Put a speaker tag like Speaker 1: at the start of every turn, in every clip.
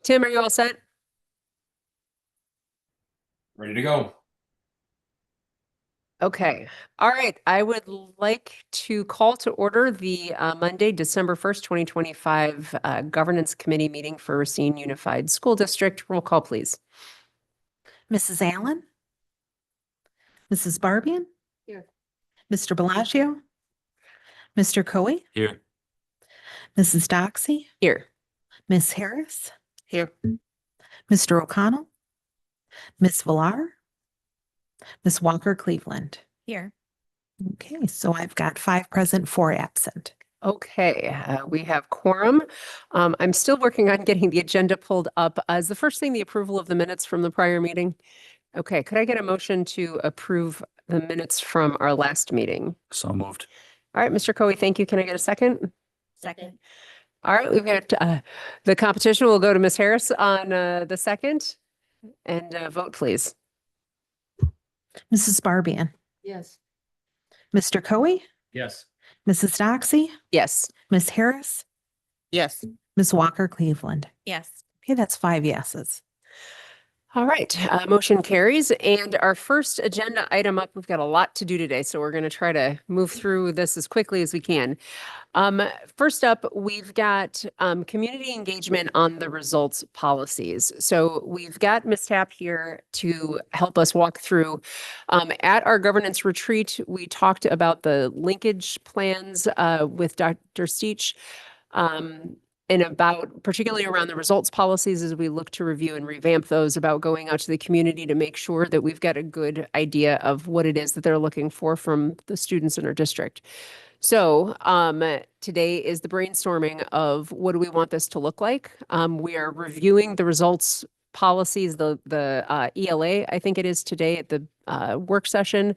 Speaker 1: Tim, are you all set?
Speaker 2: Ready to go.
Speaker 1: Okay. All right. I would like to call to order the Monday, December 1st, 2025 Governance Committee meeting for Racine Unified School District. Roll call, please.
Speaker 3: Mrs. Allen? Mrs. Barbian?
Speaker 1: Here.
Speaker 3: Mr. Bellagio? Mr. Coe?
Speaker 2: Here.
Speaker 3: Mrs. Doxy?
Speaker 1: Here.
Speaker 3: Miss Harris?
Speaker 1: Here.
Speaker 3: Mr. O'Connell? Miss Villar? Miss Walker Cleveland?
Speaker 4: Here.
Speaker 3: Okay, so I've got 5 present, 4 absent.
Speaker 1: Okay, we have quorum. I'm still working on getting the agenda pulled up. Is the first thing the approval of the minutes from the prior meeting? Okay, could I get a motion to approve the minutes from our last meeting?
Speaker 2: So moved.
Speaker 1: All right, Mr. Coe, thank you. Can I get a second?
Speaker 4: Second.
Speaker 1: All right, we've got the competition will go to Miss Harris on the second. And vote, please.
Speaker 3: Mrs. Barbian?
Speaker 1: Yes.
Speaker 3: Mr. Coe?
Speaker 2: Yes.
Speaker 3: Mrs. Doxy?
Speaker 1: Yes.
Speaker 3: Miss Harris?
Speaker 4: Yes.
Speaker 3: Miss Walker Cleveland?
Speaker 4: Yes.
Speaker 3: Okay, that's 5 yeses.
Speaker 1: All right, motion carries. And our first agenda item up, we've got a lot to do today, so we're going to try to move through this as quickly as we can. First up, we've got community engagement on the results policies. So we've got Ms. Tapp here to help us walk through. At our governance retreat, we talked about the linkage plans with Dr. Steach. And about particularly around the results policies as we look to review and revamp those, about going out to the community to make sure that we've got a good idea of what it is that they're looking for from the students in our district. So today is the brainstorming of what do we want this to look like. We are reviewing the results policies, the ELA, I think it is today at the work session.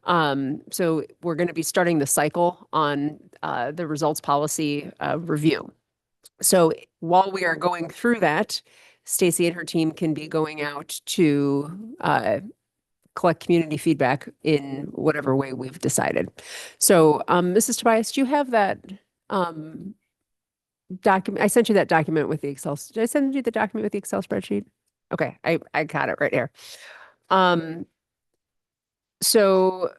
Speaker 1: So we're going to be starting the cycle on the results policy review. So while we are going through that, Stacy and her team can be going out to collect community feedback in whatever way we've decided. So Mrs. Tobias, do you have that document? I sent you that document with the Excel. Did I send you the document with the Excel spreadsheet? Okay, I got it right here. So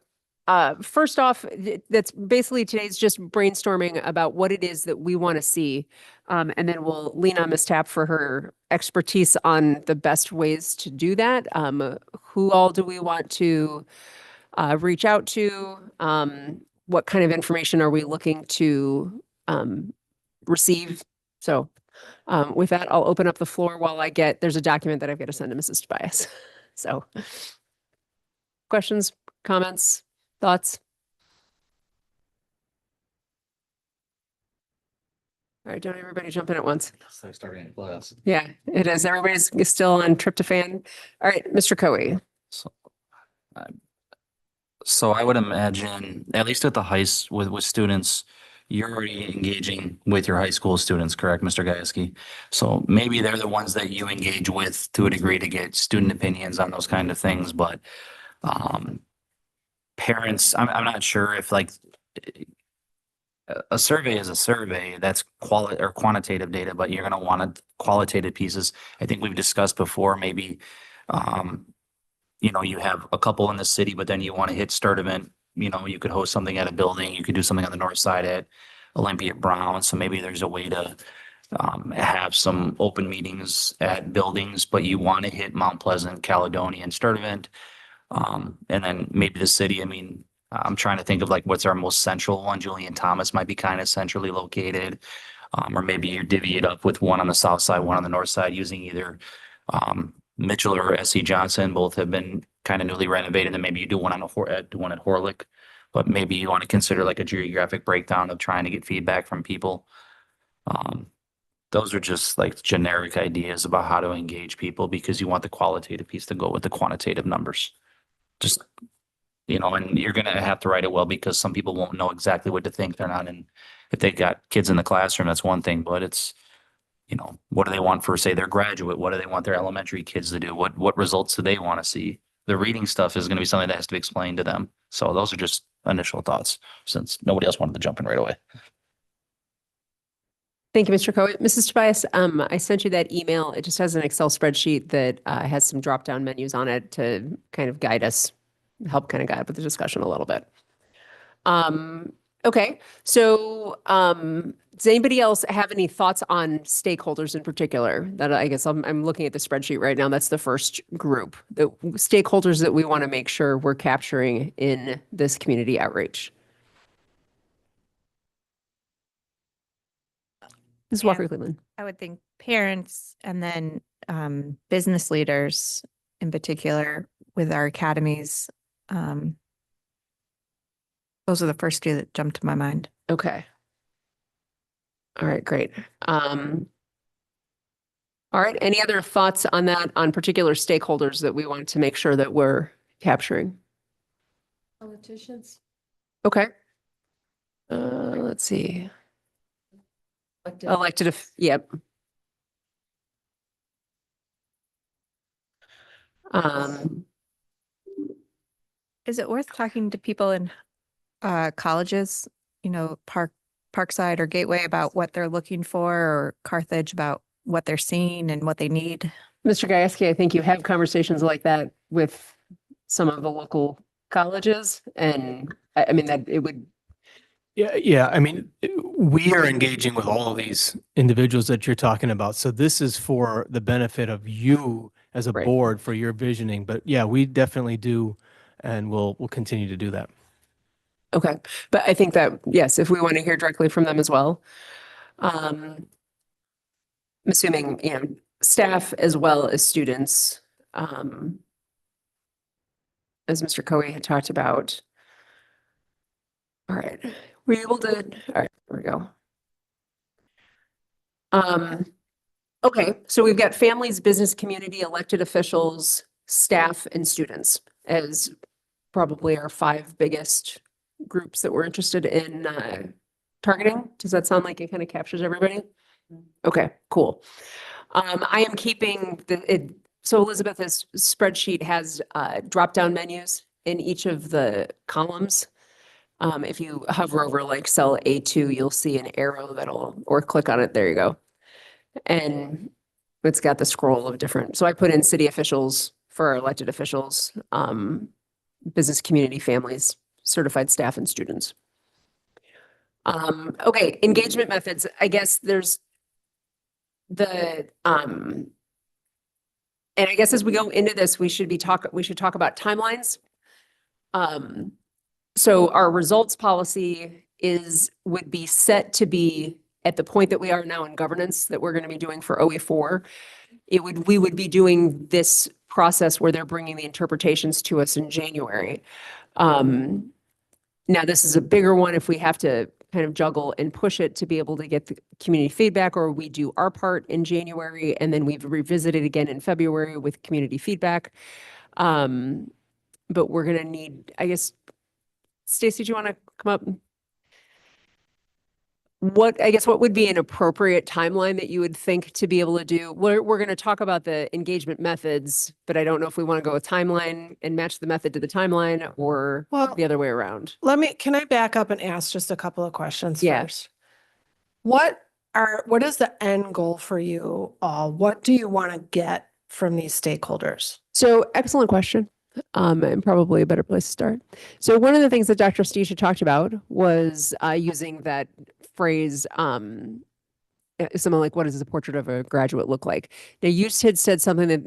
Speaker 1: first off, that's basically today's just brainstorming about what it is that we want to see. And then we'll lean on Ms. Tapp for her expertise on the best ways to do that. Who all do we want to reach out to? What kind of information are we looking to receive? So with that, I'll open up the floor while there's a document that I've got to send to Mrs. Tobias. So questions, comments? Thoughts? All right, don't everybody jump in at once.
Speaker 2: So starting in class.
Speaker 1: Yeah, it is. Everybody's still on tryptophan. All right, Mr. Coe.
Speaker 5: So I would imagine, at least at the with students, you're already engaging with your high school students, correct, Mr. Gajewski? So maybe they're the ones that you engage with to a degree to get student opinions on those kind of things, but parents, I'm not sure if like a survey is a survey, that's quality or quantitative data, but you're going to want qualitative pieces. I think we've discussed before, maybe, you have a couple in the city, but then you want to hit Sturdivant, you could host something at a building, you could do something on the north side at Olympia Brown. So maybe there's a way to have some open meetings at buildings, but you want to hit Mount Pleasant, Caledonia, and Sturdivant. And then maybe the city, I'm trying to think of like what's our most central one. Julian Thomas might be kind of centrally located. Or maybe you divvy it up with one on the south side, one on the north side, using either Mitchell or S.C. Johnson. Both have been kind of newly renovated. And maybe you do one at Horlick. But maybe you want to consider like a geographic breakdown of trying to get feedback from people. Those are just like generic ideas about how to engage people, because you want the qualitative piece to go with the quantitative numbers. Just, and you're going to have to write it well, because some people won't know exactly what to think. They're not in, if they got kids in the classroom, that's one thing, but it's, what do they want for, say, their graduate? What do they want their elementary kids to do? What results do they want to see? The reading stuff is going to be something that has to be explained to them. So those are just initial thoughts, since nobody else wanted to jump in right away.
Speaker 1: Thank you, Mr. Coe. Mrs. Tobias, I sent you that email. It just has an Excel spreadsheet that has some drop-down menus on it to kind of guide us, help kind of guide with the discussion a little bit. Okay, so does anybody else have any thoughts on stakeholders in particular? That I guess I'm looking at the spreadsheet right now. That's the first group, the stakeholders that we want to make sure we're capturing in this community outreach. Ms.
Speaker 4: Yeah.
Speaker 1: Walker Cleveland.
Speaker 4: I would think parents and then business leaders in particular with our academies. Those are the first two that jumped to my mind.
Speaker 1: Okay. All right, great. All right, any other thoughts on that, on particular stakeholders that we want to make sure that we're capturing?
Speaker 6: Politicians.
Speaker 1: Okay. Let's see. Yep.
Speaker 4: Is it worth talking to people in colleges, Parkside or Gateway about what they're looking for, or Carthage about what they're seeing and what they need?
Speaker 1: Mr. Gajewski, I think you have conversations like that with some of the local colleges, and I mean that it would.
Speaker 7: Yeah. I mean, we are engaging with all of these individuals that you're talking about. So this is for the benefit of you as a
Speaker 1: Right.
Speaker 7: board for your visioning. But yeah, we definitely do, and we'll continue to do that.
Speaker 1: Okay, but I think that, yes, if we want to hear directly from them as well. I'm assuming, staff as well as students, as Mr. Coe had talked about. All right, were you able to, all right, there we go. Okay, so we've got families, business community, elected officials, staff, and students as probably our 5 biggest groups that we're interested in targeting. Does that sound like it kind of captures everybody? Okay, cool. I am keeping so Elizabeth's spreadsheet has drop-down menus in each of the columns. If you hover over like cell A2, you'll see an arrow or click on it, there you go. And it's got the scroll of different, so I put in city officials for our elected officials, business community, families, certified staff, and students. Okay, engagement methods. I guess there's and I guess as we go into this, we should talk about timelines. So our results policy would be set to be at the point that we are now in governance that we're going to be doing for OE4. We would be doing this process where they're bringing the interpretations to us in January. Now this is a bigger one if we have to kind of juggle and push it to be able to get the community feedback, or we do our part in January and then we've revisited again in February with community feedback. But we're going to need, I guess, Stacy, do you want to come up? What would be an appropriate timeline that you would think to be able to do? We're going to talk about the engagement methods, but I don't know if we want to go with timeline and match the method to the timeline, or
Speaker 3: Well,
Speaker 1: the other way around.
Speaker 3: can I back up and ask just a couple of questions
Speaker 1: Yeah.
Speaker 3: first? What is the end goal for you all? What do you want to get from these stakeholders?
Speaker 1: So excellent question. And probably a better place to start. So one of the things that Dr. Stisha talked about was using that phrase, something like, what does the portrait of a graduate look like? Now you had said something that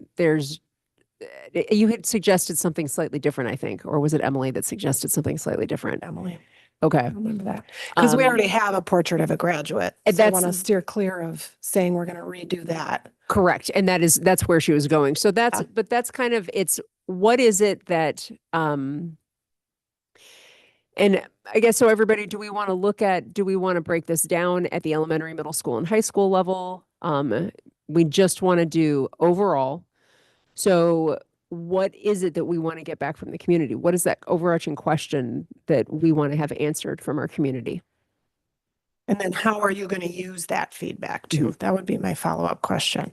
Speaker 1: you had suggested something slightly different, I think, or was it Emily that suggested something slightly different?
Speaker 3: Emily,
Speaker 1: Okay.
Speaker 3: I remember that. Because we already have a portrait of a graduate.
Speaker 1: and
Speaker 3: So I want to
Speaker 1: that's-
Speaker 3: steer clear of saying we're going to redo that.
Speaker 1: Correct. And that's where she was going. So but that's kind of, what is it that, and I guess, so everybody, do we want to break this down at the elementary, middle school, and high school level? We just want to do overall. So what is it that we want to get back from the community? What is that overarching question that we want to have answered from our community?
Speaker 3: And then how are you going to use that feedback too? That would be my follow-up question.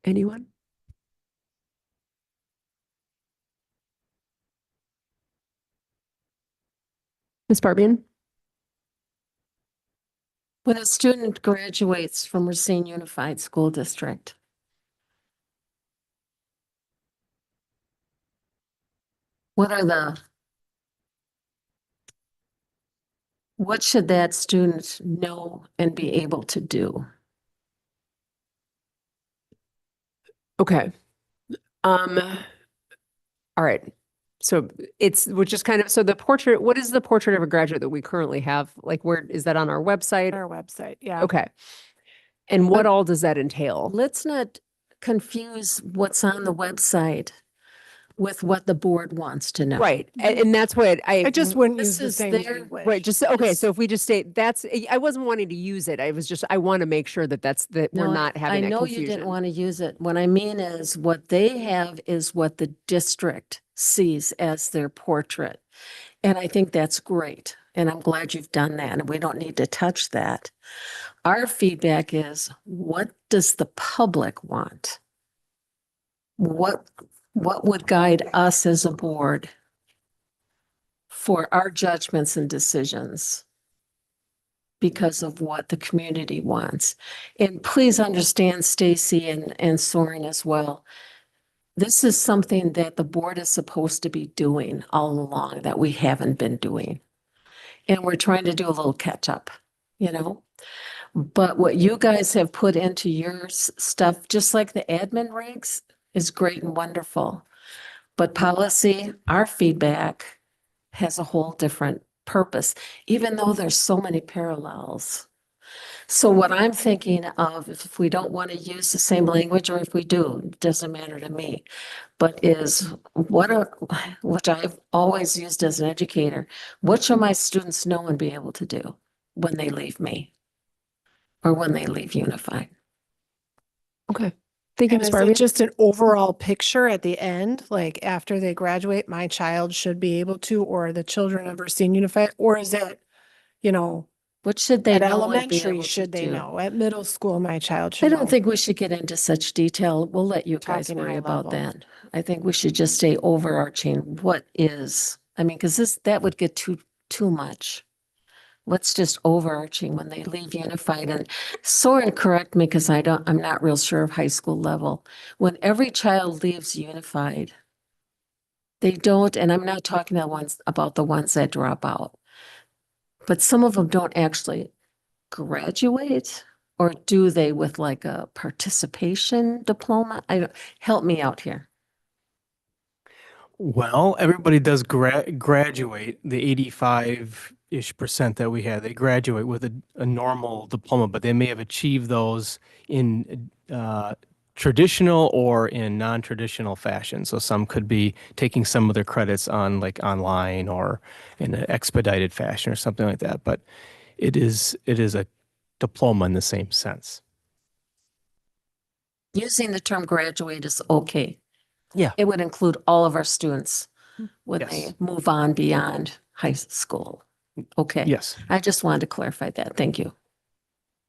Speaker 1: Anyone? Ms. Barbian?
Speaker 6: When a student graduates from Racine Unified School District, what should that student know and be able to do?
Speaker 1: Okay. All right. So we're just kind of, so the portrait, what is the portrait of a graduate that we currently have? Like, where is that on our website?
Speaker 3: Our website, yeah.
Speaker 1: Okay. And what
Speaker 6: But-
Speaker 1: all does that entail?
Speaker 6: Let's not confuse what's on the website with what the board wants to know.
Speaker 1: Right. And that's what
Speaker 3: I just wouldn't
Speaker 6: This
Speaker 3: use the
Speaker 6: is
Speaker 3: same
Speaker 6: their-
Speaker 3: language.
Speaker 1: right. Just, okay.
Speaker 6: This-
Speaker 1: So if we just state that's, I wasn't wanting to use it. I was just, I want to make sure that that we're
Speaker 6: No,
Speaker 1: not having
Speaker 6: I
Speaker 1: that
Speaker 6: know
Speaker 1: confusion.
Speaker 6: you didn't want to use it. What I mean is what they have is what the district sees as their portrait. And I think that's great. And I'm glad you've done that. And we don't need to touch that. Our feedback is, what does the public want? What would guide us as a board for our judgments and decisions because of what the community wants? And please understand, Stacy and Soren as well, this is something that the board is supposed to be doing all along that we haven't been doing. And we're trying to do a little catch up, you know? But what you guys have put into your stuff, just like the admin ranks, is great and wonderful. But policy, our feedback has a whole different purpose, even though there's so many parallels. So what I'm thinking of, if we don't want to use the same language, or if we do, it doesn't matter to me, but is which I've always used as an educator, what should my students know and be able to do when they leave me? Or when they leave Unified?
Speaker 1: Okay. Thank you,
Speaker 3: And
Speaker 1: Ms.
Speaker 3: is it
Speaker 1: Barbie.
Speaker 3: just an overall picture at the end, like after they graduate, my child should be able to, or the children of Racine Unified, or is it, you know,
Speaker 6: What should they
Speaker 3: at
Speaker 6: know and be
Speaker 3: elementary,
Speaker 6: able to
Speaker 3: should they
Speaker 6: do?
Speaker 3: know? At middle school, my child
Speaker 6: I
Speaker 3: should know.
Speaker 6: don't think we should get into such detail. We'll let you guys
Speaker 3: Talking
Speaker 6: worry
Speaker 3: high
Speaker 6: about
Speaker 3: level.
Speaker 6: that. I think we should just stay overarching. What is, I mean, because that would get too much. What's just overarching when they leave Unified? And Soren, correct me, because I'm not real sure of high school level. When every child leaves Unified, they don't, and I'm not talking about the ones that drop out, but some of them don't actually graduate, or do they with like a participation diploma? Help me out here.
Speaker 7: Well, everybody does graduate, the 85-ish% that we had. They graduate with a normal diploma, but they may have achieved those in traditional or in non-traditional fashion. So some could be taking some of their credits on like online or in an expedited fashion or something like that. But it is a diploma in the same sense.
Speaker 6: Using the term graduate is okay.
Speaker 7: Yeah.
Speaker 6: It would include all of our students when
Speaker 7: Yes.
Speaker 6: they move on beyond high school. Okay.
Speaker 7: Yes.
Speaker 6: I just wanted to clarify that. Thank you.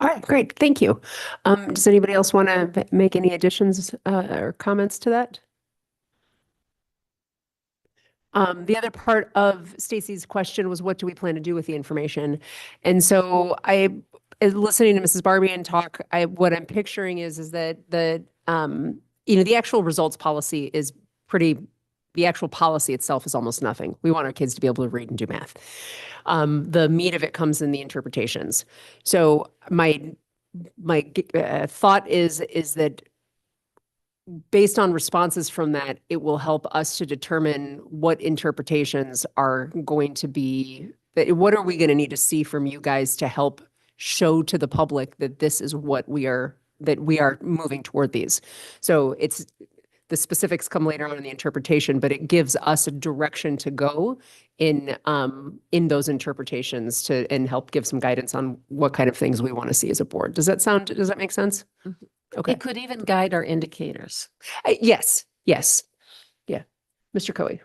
Speaker 1: All right, great. Thank you. Does anybody else want to make any additions or comments to that? The other part of Stacy's question was, what do we plan to do with the information? And so listening to Mrs. Barbian talk, what I'm picturing is that the actual results policy is the actual policy itself is almost nothing. We want our kids to be able to read and do math. The meat of it comes in the interpretations. So my thought is that based on responses from that, it will help us to determine what interpretations are going to be, what are we going to need to see from you guys to help show to the public that this is what we are moving toward these. So the specifics come later on in the interpretation, but it gives us a direction to go in those interpretations and help give some guidance on what kind of things we want to see as a board. Does that make sense?
Speaker 6: Mhm.
Speaker 1: Okay.
Speaker 6: It could even guide our indicators.
Speaker 1: Yes. Yeah. Mr. Coe.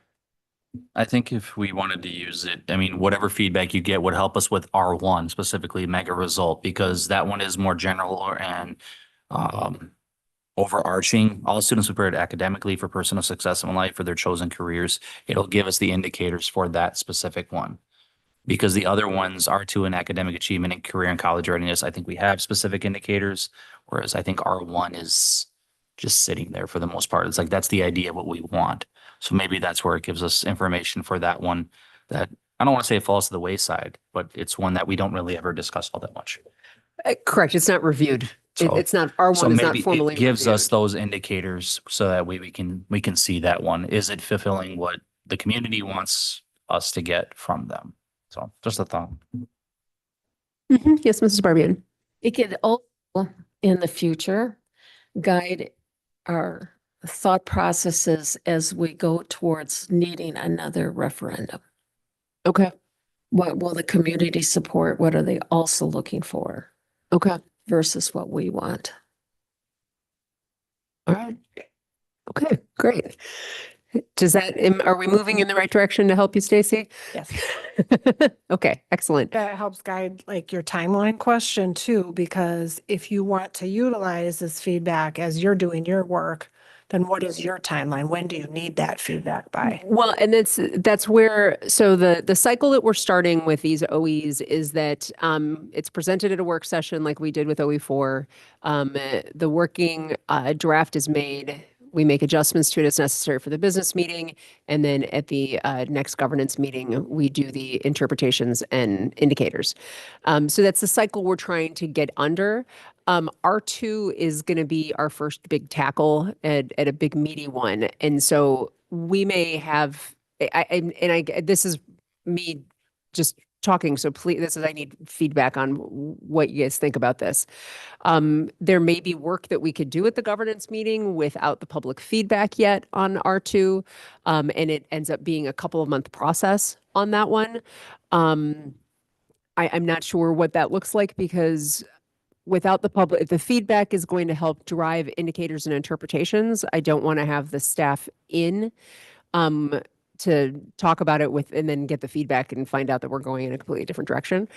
Speaker 5: I think if we wanted to use it, I mean, whatever feedback you get would help us with R1, specifically mega result, because that one is more general and overarching. All students prepared academically for personal success in life for their chosen careers. It'll give us the indicators for that specific one. Because the other ones, R2 and academic achievement and career and college readiness, I think we have specific indicators, whereas I think R1 is just sitting there for the most part. It's like, that's the idea of what we want. So maybe that's where it gives us information for that one that, I don't want to say it falls to the wayside, but it's one that we don't really ever discuss all that much.
Speaker 1: Correct. It's not reviewed.
Speaker 5: So-
Speaker 1: It's not, R1
Speaker 5: So
Speaker 1: is not
Speaker 5: maybe
Speaker 1: formally
Speaker 5: it gives us
Speaker 1: reviewed.
Speaker 5: those indicators so that way we can see that one. Is it fulfilling what the community wants us to get from them? So just a thought.
Speaker 1: Mhm. Yes, Mrs. Barbian.
Speaker 6: It could also, in the future, guide our thought processes as we go towards needing another referendum.
Speaker 1: Okay.
Speaker 6: What will the community support? What are they also looking for
Speaker 1: Okay.
Speaker 6: versus what we want?
Speaker 1: All right. Okay, great. Does that, are we moving in the right direction to help you, Stacy?
Speaker 3: Yes.
Speaker 1: Okay, excellent.
Speaker 3: That helps guide like your timeline question too, because if you want to utilize this feedback as you're doing your work, then what is your timeline? When do you need that feedback by?
Speaker 1: Well, and that's where, so the cycle that we're starting with these OEs is that it's presented at a work session like we did with OE4. The working draft is made. We make adjustments to it as necessary for the business meeting. And then at the next governance meeting, we do the interpretations and indicators. So that's the cycle we're trying to get under. R2 is going to be our first big tackle at a big meaty one. And so we may have, this is me just talking. So please, I need feedback on what you guys think about this. There may be work that we could do at the governance meeting without the public feedback yet on R2. And it ends up being a couple of month process on that one. I'm not sure what that looks like because without the public, if the feedback is going to help drive indicators and interpretations, I don't want to have the staff in to talk about it with, and then get the feedback and find out that we're going in a completely different direction.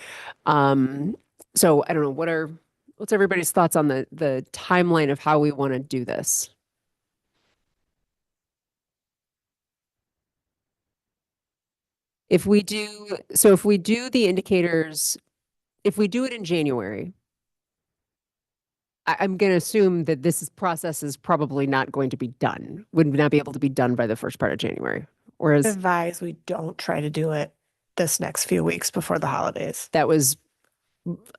Speaker 1: So I don't know, what's everybody's thoughts on the timeline of how we want to do this? If we do the indicators, if we do it in January, I'm going to assume that process is probably not going to be done, would not be able to be done by the first part of January. Whereas
Speaker 3: Advise we don't try to do it this next few weeks before the holidays.
Speaker 1: that was,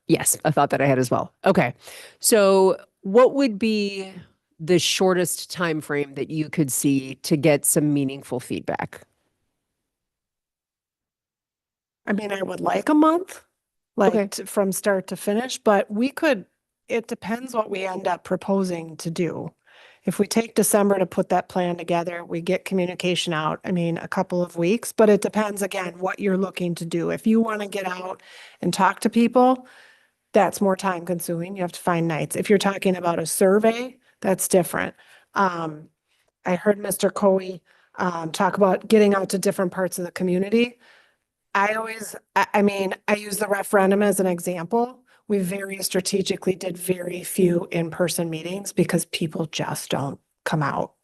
Speaker 1: yes, a thought that I had as well. Okay. So what would be the shortest time frame that you could see to get some meaningful feedback?
Speaker 3: I mean, I would like a month, like
Speaker 1: Okay.
Speaker 3: from start to finish, but it depends what we end up proposing to do. If we take December to put that plan together, we get communication out, I mean, a couple of weeks, but it depends again, what you're looking to do. If you want to get out and talk to people, that's more time consuming. You have to find nights. If you're talking about a survey, that's different. I heard Mr. Coe talk about getting out to different parts of the community. I use the referendum as an example. We very strategically did very few in-person meetings because people just don't come out.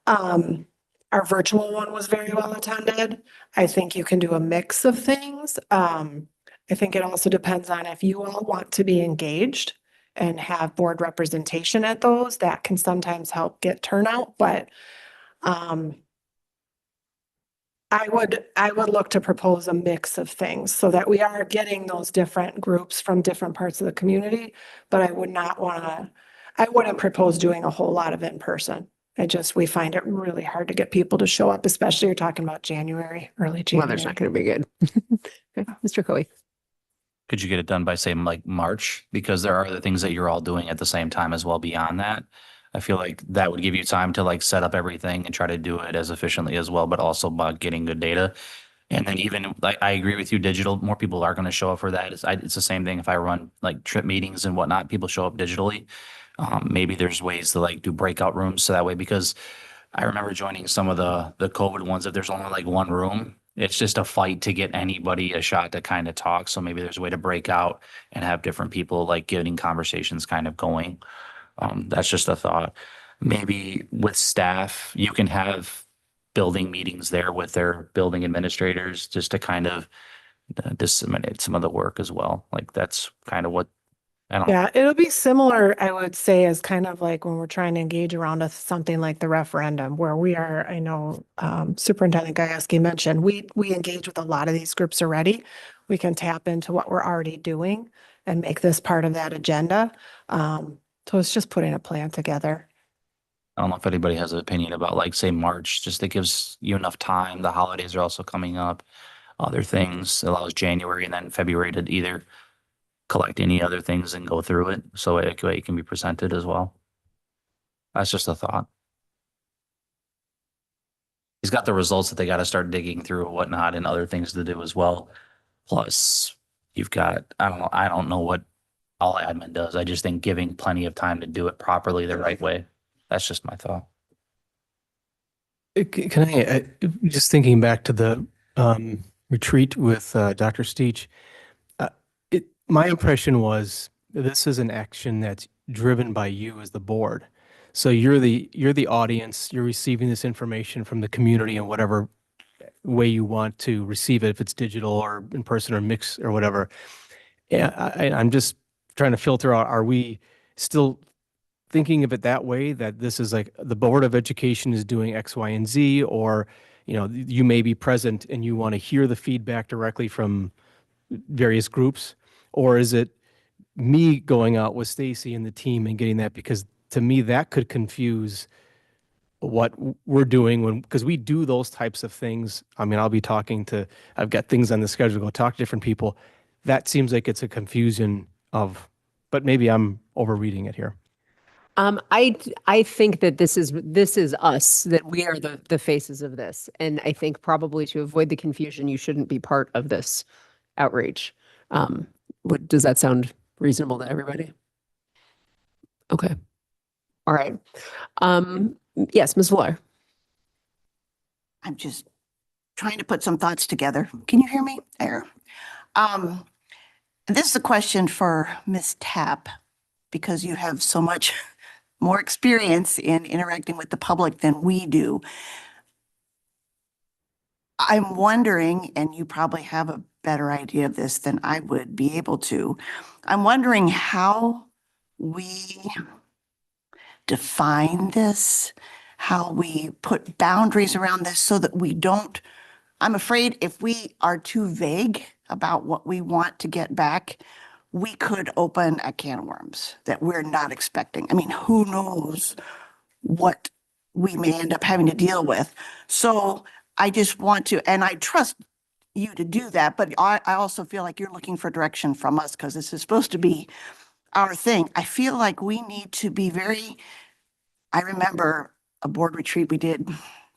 Speaker 3: Our virtual one was very well attended. I think you can do a mix of things. I think it also depends on if you all want to be engaged and have board representation at those, that can sometimes help get turnout, but I would look to propose a mix of things so that we are getting those different groups from different parts of the community, but I wouldn't propose doing a whole lot of in person. We find it really hard to get people to show up, especially you're talking about January, early January.
Speaker 1: Well, there's not going to be good. Okay. Mr. Coe.
Speaker 5: Could you get it done by say like March? Because there are other things that you're all doing at the same time as well beyond that. I feel like that would give you time to like set up everything and try to do it as efficiently as well, but also about getting good data. And then even like, I agree with you, digital, more people are going to show up for that. It's the same thing if I run like trip meetings and whatnot, people show up digitally. Maybe there's ways to like do breakout rooms so that way, because I remember joining some of the COVID ones, if there's only like one room, it's just a fight to get anybody a shot to kind of talk. So maybe there's a way to break out and have different people like getting conversations kind of going. That's just a thought. Maybe with staff, you can have building meetings there with their building administrators just to kind of disseminate some of the work as well. Like that's kind of what, I don't know.
Speaker 3: Yeah, it'll be similar, I would say, as kind of like when we're trying to engage around something like the referendum, where we are, I know Superintendent Gajewski mentioned, we engage with a lot of these groups already. We can tap into what we're already doing and make this part of that agenda. So it's just putting a plan together.
Speaker 5: I don't know if anybody has an opinion about like, say, March, just it gives you enough time. The holidays are also coming up. Other things allows January and then February to either collect any other things and go through it. So it can be presented as well. That's just a thought. He's got the results that they got to start digging through and whatnot and other things to do as well. Plus you've got, I don't know what all admin does. I just think giving plenty of time to do it properly the right way. That's just my thought.
Speaker 7: Can I, just thinking back to the retreat with Dr. Steach, my impression was this is an action that's driven by you as the board. So you're the audience, you're receiving this information from the community in whatever way you want to receive it, if it's digital or in person or mix or whatever. Yeah, I'm just trying to filter out, are we still thinking of it that way, that this is like the Board of Education is doing X, Y, and Z, or, you may be present and you want to hear the feedback directly from various groups? Or is it me going out with Stacy and the team and getting that? Because to me, that could confuse what we're doing because we do those types of things. I mean, I've got things on the schedule to go talk to different people. That seems like it's a confusion but maybe I'm overreading it here.
Speaker 1: I think that this is us, that we are the faces of this. And I think probably to avoid the confusion, you shouldn't be part of this outreach. Does that sound reasonable to everybody? Okay. All right. Yes, Ms. Fuller.
Speaker 8: I'm just trying to put some thoughts together. Can you hear me? There. This is a question for Ms. Tapp, because you have so much more experience in interacting with the public than we do. I'm wondering, and you probably have a better idea of this than I would be able to. I'm wondering how we define this, how we put boundaries around this so that we don't, I'm afraid if we are too vague about what we want to get back, we could open a can of worms that we're not expecting. I mean, who knows what we may end up having to deal with. So I just want to, and I trust you to do that, but I also feel like you're looking for direction from us because this is supposed to be our thing. I feel like we need to be I remember a board retreat we did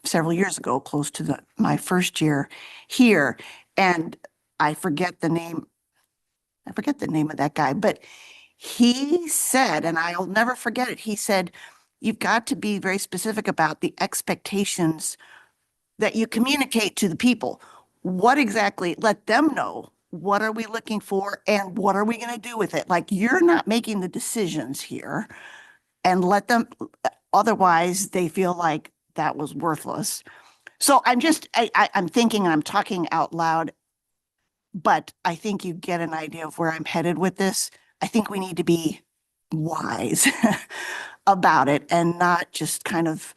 Speaker 8: several years ago, close to my first year here, and I forget the name of that guy, but he said, and I'll never forget it, he said, you've got to be very specific about the expectations that you communicate to the people. What exactly, let them know, what are we looking for and what are we going to do with it? Like, you're not making the decisions here, and let them, otherwise they feel like that was worthless. So I'm thinking and I'm talking out loud, but I think you get an idea of where I'm headed with this. I think we need to be wise about it and not just kind of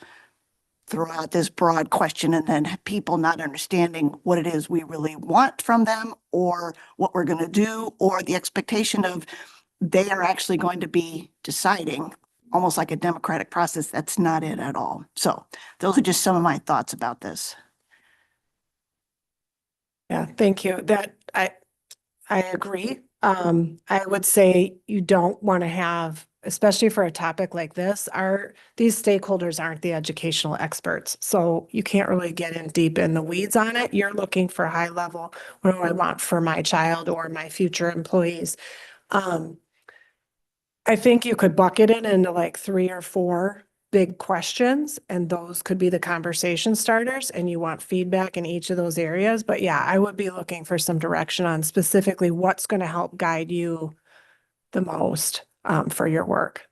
Speaker 8: throw out this broad question and then people not understanding what it is we really want from them or what we're going to do, or the expectation of they are actually going to be deciding, almost like a democratic process. That's not it at all. So those are just some of my thoughts about this.
Speaker 3: Yeah, thank you. I agree. I would say you don't want to have, especially for a topic like this, these stakeholders aren't the educational experts. So you can't really get in deep in the weeds on it. You're looking for high level, what do I want for my child or my future employees? I think you could bucket it into like 3 or 4 big questions, and those could be the conversation starters, and you want feedback in each of those areas. But yeah, I would be looking for some direction on specifically what's going to help guide you the most for your work,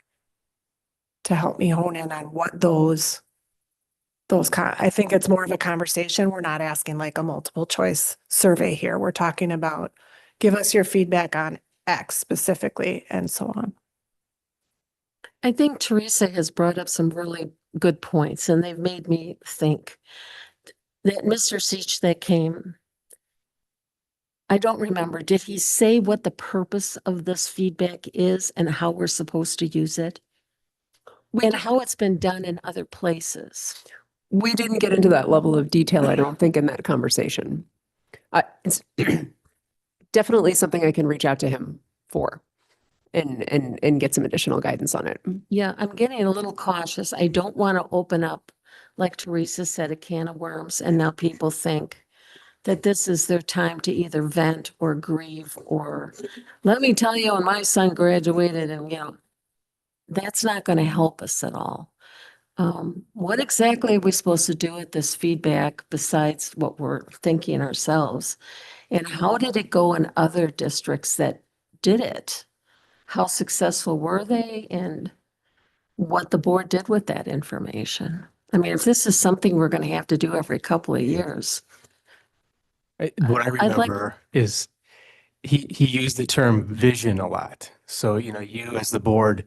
Speaker 3: to help me hone in on what those I think it's more of a conversation. We're not asking like a multiple choice survey here. We're talking about, give us your feedback on X specifically and so on.
Speaker 6: I think Teresa has brought up some really good points and they've made me think that Mr. Seach that came, I don't remember, did he say what the purpose of this feedback is and how we're supposed to use it? And how it's been done in other places?
Speaker 1: We didn't get into that level of detail, I don't think, in that conversation. It's definitely something I can reach out to him for and get some additional guidance on it.
Speaker 6: Yeah, I'm getting a little cautious. I don't want to open up, like Teresa said, a can of worms, and now people think that this is their time to either vent or grieve or, let me tell you, when my son graduated and, that's not going to help us at all. What exactly are we supposed to do with this feedback besides what we're thinking ourselves? And how did it go in other districts that did it? How successful were they and what the board did with that information? I mean, if this is something we're going to have to do every couple of years.
Speaker 7: What I
Speaker 6: I'd like-
Speaker 7: remember is he used the term vision a lot. So, you as the board,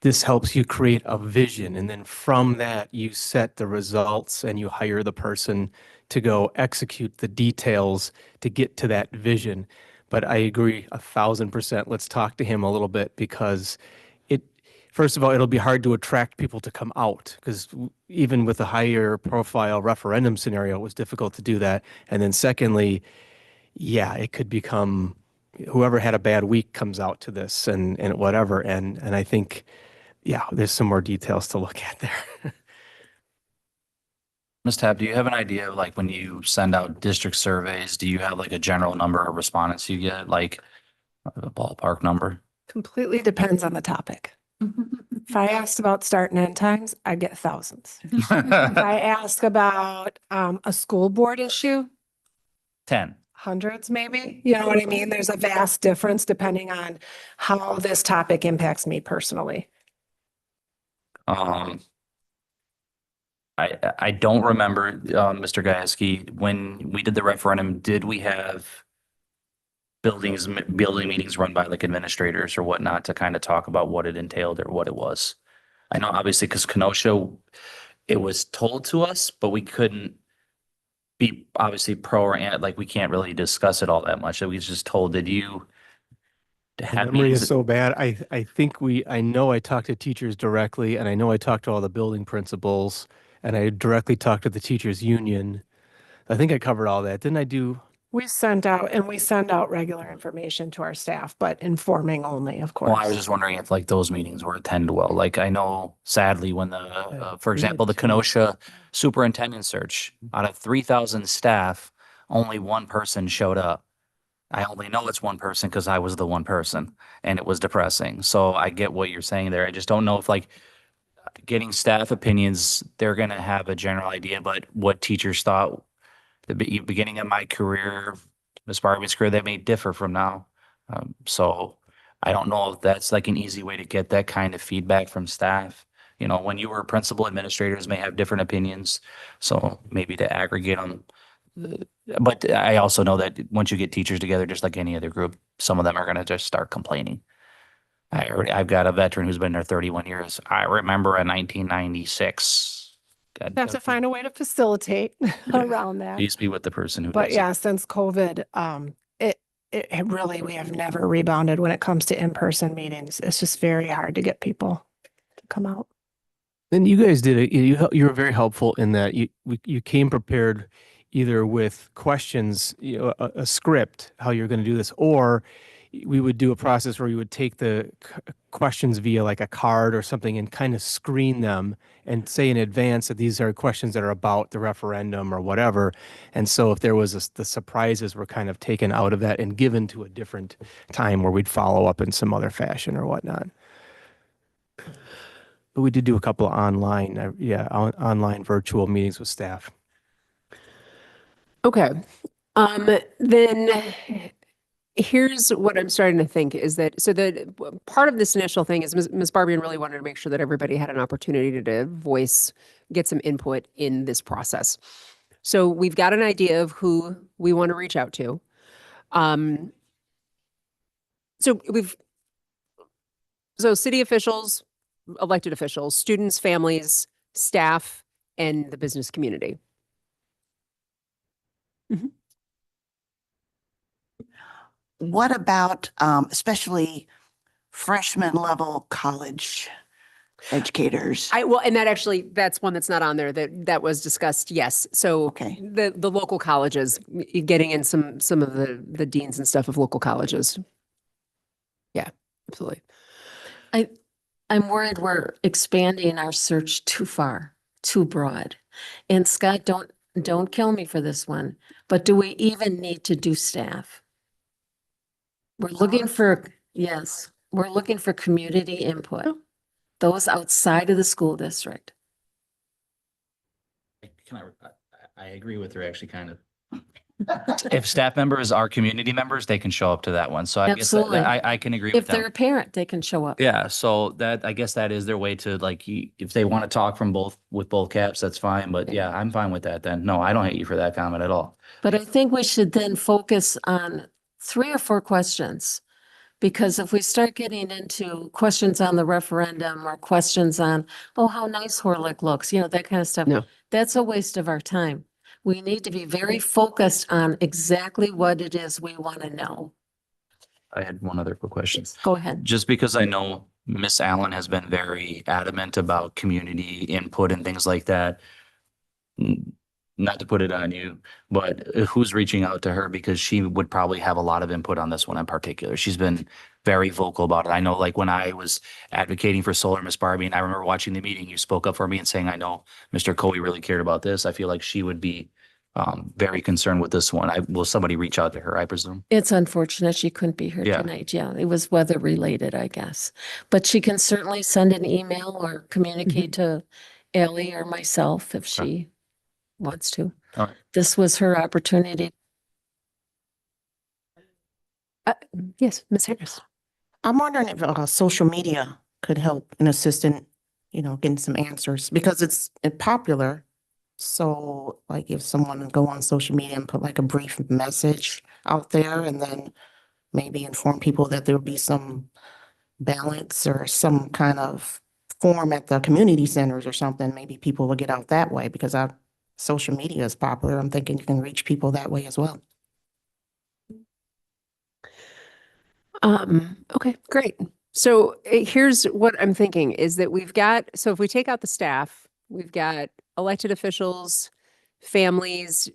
Speaker 7: this helps you create a vision. And then from that, you set the results and you hire the person to go execute the details to get to that vision. But I agree 1,000%. Let's talk to him a little bit because first of all, it'll be hard to attract people to come out because even with a higher profile referendum scenario, it was difficult to do that. And then secondly, yeah, it could become whoever had a bad week comes out to this and whatever. And I think, yeah, there's some more details to look at there.
Speaker 5: Ms. Tab, do you have an idea of like when you send out district surveys, do you have like a general number of respondents you get, like a ballpark number?
Speaker 3: Completely depends on the topic. If I asked about start and end times, I get thousands. If I ask about a school board issue,
Speaker 5: 10.
Speaker 3: hundreds maybe. You know what I mean? There's a vast difference depending on how this topic impacts me personally.
Speaker 5: I don't remember, Mr. Gajewski, when we did the referendum, did we have building meetings run by like administrators or whatnot to kind of talk about what it entailed or what it was? I know obviously because Kenosha, it was told to us, but we couldn't be obviously pro or anti, like we can't really discuss it all that much. We was just told, did you
Speaker 7: My
Speaker 5: have
Speaker 7: memory
Speaker 5: meetings?
Speaker 7: is so bad. I think I know I talked to teachers directly and I know I talked to all the building principals and I directly talked to the teachers union. I think I covered all that. Didn't I do?
Speaker 3: We send out regular information to our staff, but informing only, of course.
Speaker 5: Well, I was just wondering if like those meetings were attended well. Like I know sadly when for
Speaker 7: we had
Speaker 5: example, the
Speaker 7: two.
Speaker 5: Kenosha superintendent search, out of 3,000 staff, only one person showed up. I only know it's one person because I was the one person and it was depressing. So I get what you're saying there. I just don't know if like getting staff opinions, they're going to have a general idea, but what teachers thought the beginning of my career, Ms. Barbie's career, that may differ from now. So I don't know if that's like an easy way to get that kind of feedback from staff. When you were a principal, administrators may have different opinions. So maybe to aggregate them. But I also know that once you get teachers together, just like any other group, some of them are going to just start complaining. I've got a veteran who's been there 31 years. I remember in 1996.
Speaker 3: Have to find a way to facilitate around that.
Speaker 5: Please be with the person who
Speaker 3: But
Speaker 5: does it.
Speaker 3: yeah, since COVID, it really, we have never rebounded when it comes to in-person meetings. It's just very hard to get people to come out.
Speaker 7: And you guys did it. You were very helpful in that you came prepared either with questions, a script, how you're going to do this, or we would do a process where you would take the questions via like a card or something and kind of screen them and say in advance that these are questions that are about the referendum or whatever. And so if there was the surprises were kind of taken out of that and given to a different time where we'd follow up in some other fashion or whatnot. But we did do a couple of online, online virtual meetings with staff.
Speaker 1: Okay. Then Here's what I'm starting to think is that, so the part of this initial thing is Ms. Barbian really wanted to make sure that everybody had an opportunity to voice, get some input in this process. So we've got an idea of who we want to reach out to. So city officials, elected officials, students, families, staff, and the business community.
Speaker 8: What about, especially freshman level college educators?
Speaker 1: Well, and that's one that's not on there that was discussed. Yes. So
Speaker 8: Okay.
Speaker 1: the local colleges, getting in some of the deans and stuff of local colleges. Yeah, absolutely.
Speaker 6: I'm worried we're expanding our search too far, too broad. And Scott, don't kill me for this one, but do we even need to do staff? We're looking for, yes, we're looking for community input. Those outside of the school district.
Speaker 5: I agree with her actually kind of. If staff members are community members, they can show up to that one. So I guess
Speaker 6: Absolutely.
Speaker 5: I can agree with
Speaker 6: If they're
Speaker 5: them.
Speaker 6: a parent, they can show up.
Speaker 5: Yeah, so I guess that is their way to like, if they want to talk with both caps, that's fine. But yeah, I'm fine with that then. No, I don't hate you for that comment at all.
Speaker 6: But I think we should then focus on 3 or 4 questions. Because if we start getting into questions on the referendum or questions on, oh, how nice Horlick looks, that kind of stuff.
Speaker 1: No.
Speaker 6: That's a waste of our time. We need to be very focused on exactly what it is we want to know.
Speaker 5: I had one other quick question.
Speaker 6: Go ahead.
Speaker 5: Just because I know Miss Allen has been very adamant about community input and things like that. Not to put it on you, but who's reaching out to her? Because she would probably have a lot of input on this one in particular. She's been very vocal about it. I know like when I was advocating for solar, Miss Barbie, and I remember watching the meeting, you spoke up for me and saying, I know Mr. Coe really cared about this. I feel like she would be very concerned with this one. Will somebody reach out to her, I presume?
Speaker 6: It's unfortunate she couldn't be here
Speaker 5: Yeah.
Speaker 6: tonight. Yeah, it was weather related, I guess. But she can certainly send an email or communicate to Ellie or myself if she wants to.
Speaker 5: All right.
Speaker 6: This was her opportunity.
Speaker 1: Yes, Ms. Harris.
Speaker 9: I'm wondering if social media could help an assistant, getting some answers because it's popular. So like if someone would go on social media and put like a brief message out there and then maybe inform people that there'll be some ballots or some kind of form at the community centers or something, maybe people will get out that way because social media is popular. I'm thinking you can reach people that way as well.
Speaker 1: Okay, great. So here's what I'm thinking is that so if we take out the staff, we've got elected officials, families,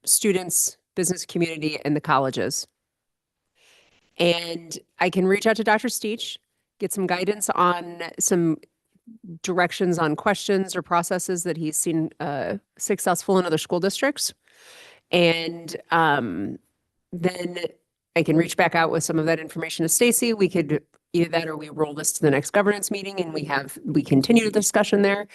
Speaker 1: students, business community, and the colleges. And I can reach out to Dr. Steach, get some guidance on some directions on questions or processes that he's seen successful in other school districts. And then I can reach back out with some of that information to Stacy. We could either that or we roll this to the next governance meeting and we continue the discussion there.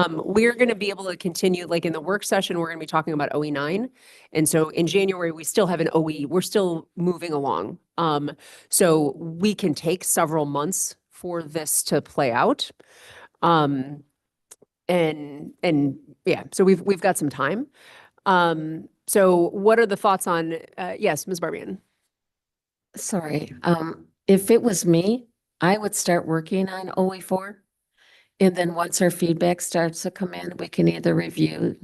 Speaker 1: We're going to be able to continue, like in the work session, we're going to be talking about OE9. And so in January, we still have an OE. We're still moving along. So we can take several months for this to play out. And yeah, so we've got some time. So what are the thoughts on, yes, Ms. Barbian?
Speaker 6: Sorry, if it was me, I would start working on OE4. And then once our feedback starts to come in, we can either review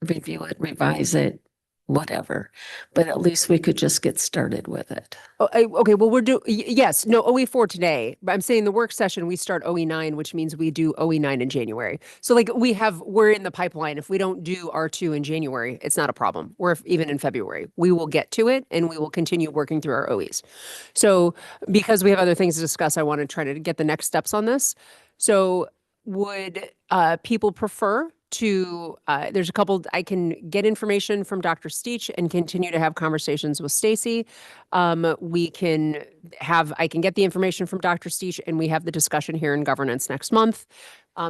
Speaker 6: it, revise it, whatever. But at least we could just get started with it.
Speaker 1: Oh, okay, well, yes, no, OE4 today. But I'm saying the work session, we start OE9, which means we do OE9 in January. So like we're in the pipeline. If we don't do R2 in January, it's not a problem. Or even in February, we will get to it and we will continue working through our OEs. So because we have other things to discuss, I want to try to get the next steps on this. So would people prefer to, there's a couple, I can get information from Dr. Steach and continue to have conversations with Stacy. I can get the information from Dr. Steach and we have the discussion here in governance next month.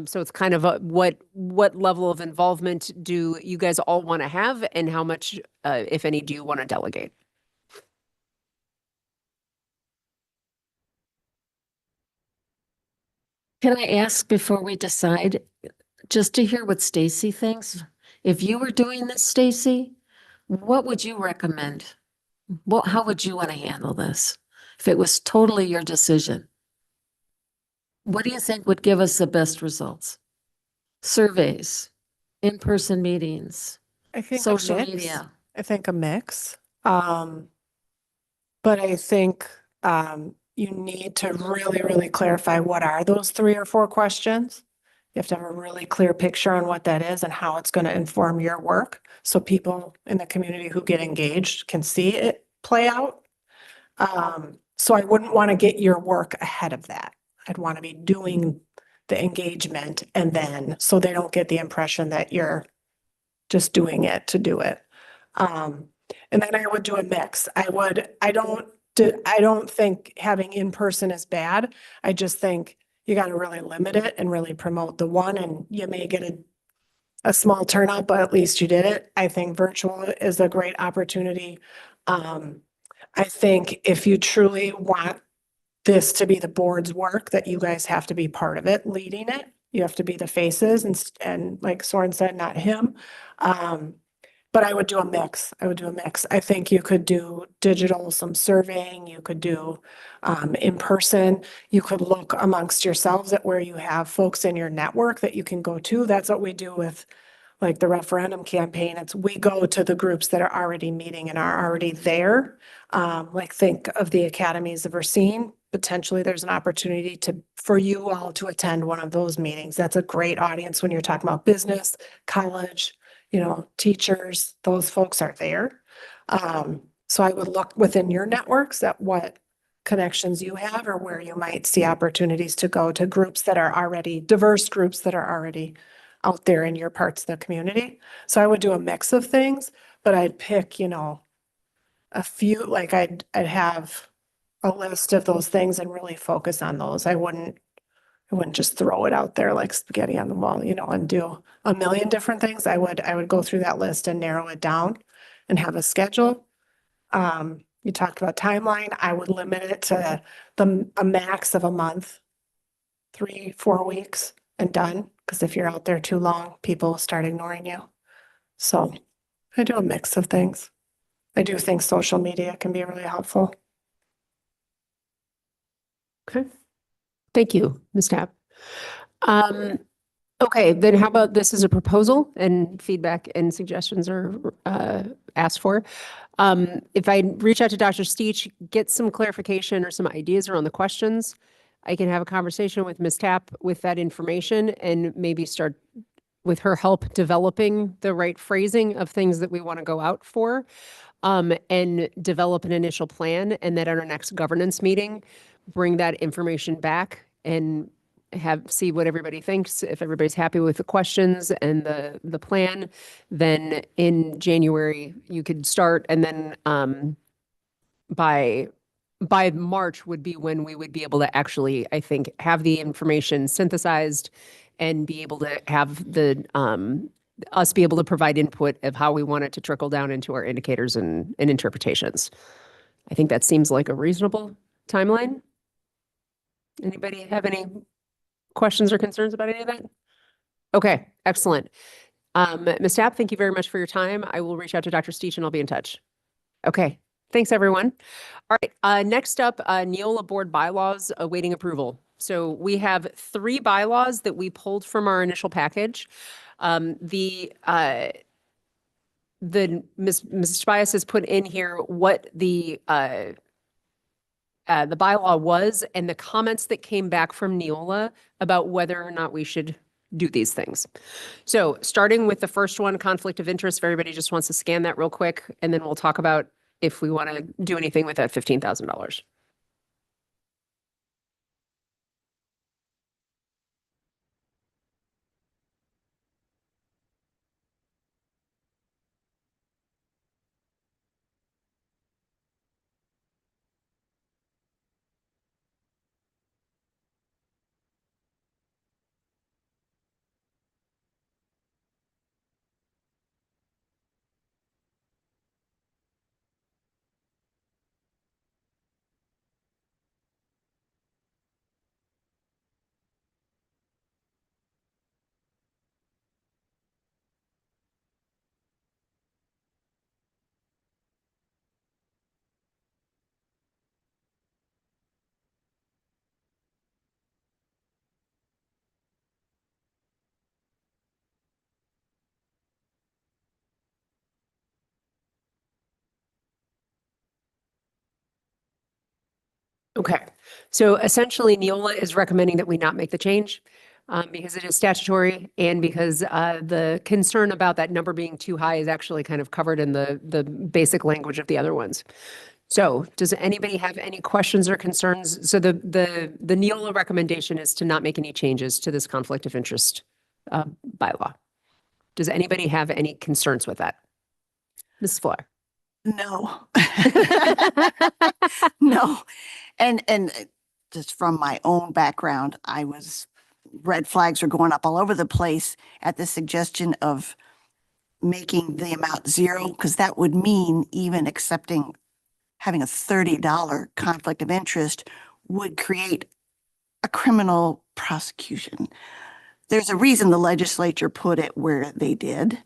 Speaker 1: So it's kind of what level of involvement do you guys all want to have and how much, if any, do you want to delegate?
Speaker 6: Can I ask before we decide, just to hear what Stacy thinks? If you were doing this, Stacy, what would you recommend? How would you want to handle this? If it was totally your decision? What do you think would give us the best results? Surveys, in-person meetings,
Speaker 3: I think a
Speaker 6: social
Speaker 3: mix.
Speaker 6: media.
Speaker 3: I think a mix. But I think you need to really, really clarify what are those 3 or 4 questions. You have to have a really clear picture on what that is and how it's going to inform your work. So people in the community who get engaged can see it play out. So I wouldn't want to get your work ahead of that. I'd want to be doing the engagement and then, so they don't get the impression that you're just doing it to do it. And then I would do a mix. I don't think having in-person is bad. I just think you got to really limit it and really promote the one, and you may get a small turnout, but at least you did it. I think virtual is a great opportunity. I think if you truly want this to be the board's work, that you guys have to be part of it, leading it. You have to be the faces and like Soren said, not him. But I would do a mix. I think you could do digital, some surveying, you could do in person. You could look amongst yourselves at where you have folks in your network that you can go to. That's what we do with like the referendum campaign. We go to the groups that are already meeting and are already there. Like think of the academies of Racine. Potentially there's an opportunity for you all to attend one of those meetings. That's a great audience when you're talking about business, college, teachers, those folks are there. So I would look within your networks at what connections you have or where you might see opportunities to go to groups that are already, diverse groups that are already out there in your parts of the community. So I would do a mix of things, but I'd pick, a few, like I'd have a list of those things and really focus on those. I wouldn't just throw it out there like spaghetti on the wall, and do a million different things. I would go through that list and narrow it down and have a schedule. You talked about timeline. I would limit it to a max of a month, 3-4 weeks and done. Because if you're out there too long, people will start ignoring you. So I do a mix of things. I do think social media can be really helpful.
Speaker 1: Okay. Thank you, Ms. Tapp. Okay, then how about this as a proposal and feedback and suggestions are asked for? If I reach out to Dr. Steach, get some clarification or some ideas around the questions, I can have a conversation with Ms. Tapp with that information and maybe start with her help developing the right phrasing of things that we want to go out for, and develop an initial plan, and then at our next governance meeting, bring that information back and see what everybody thinks. If everybody's happy with the questions and the plan, then in January you could start, and then by March would be when we would be able to actually, I think, have the information synthesized and be able to have us be able to provide input of how we want it to trickle down into our indicators and interpretations. I think that seems like a reasonable timeline. Anybody have any questions or concerns about any of that? Okay, excellent. Ms. Tapp, thank you very much for your time. I will reach out to Dr. Steach and I'll be in touch. Okay, thanks everyone. All right, next up, Neola board bylaws awaiting approval. So we have 3 bylaws that we pulled from our initial package. Mrs. Tobias has put in here what the bylaw was and the comments that came back from Neola about whether or not we should do these things. So starting with the first one, conflict of interest, if everybody just wants to scan that real quick, and then we'll talk about if we want to do anything with that $15,000. Okay, so essentially Neola is recommending that we not make the change because it is statutory and because the concern about that number being too high is actually kind of covered in the basic language of the other ones. So does anybody have any questions or concerns? So the Neola recommendation is to not make any changes to this conflict of interest bylaw. Does anybody have any concerns with that? Mrs. Fuller?
Speaker 8: No. No. And just from my own background, red flags were going up all over the place at the suggestion of making the amount zero, because that would mean even having a $30 conflict of interest would create a criminal prosecution. There's a reason the legislature put it where they did.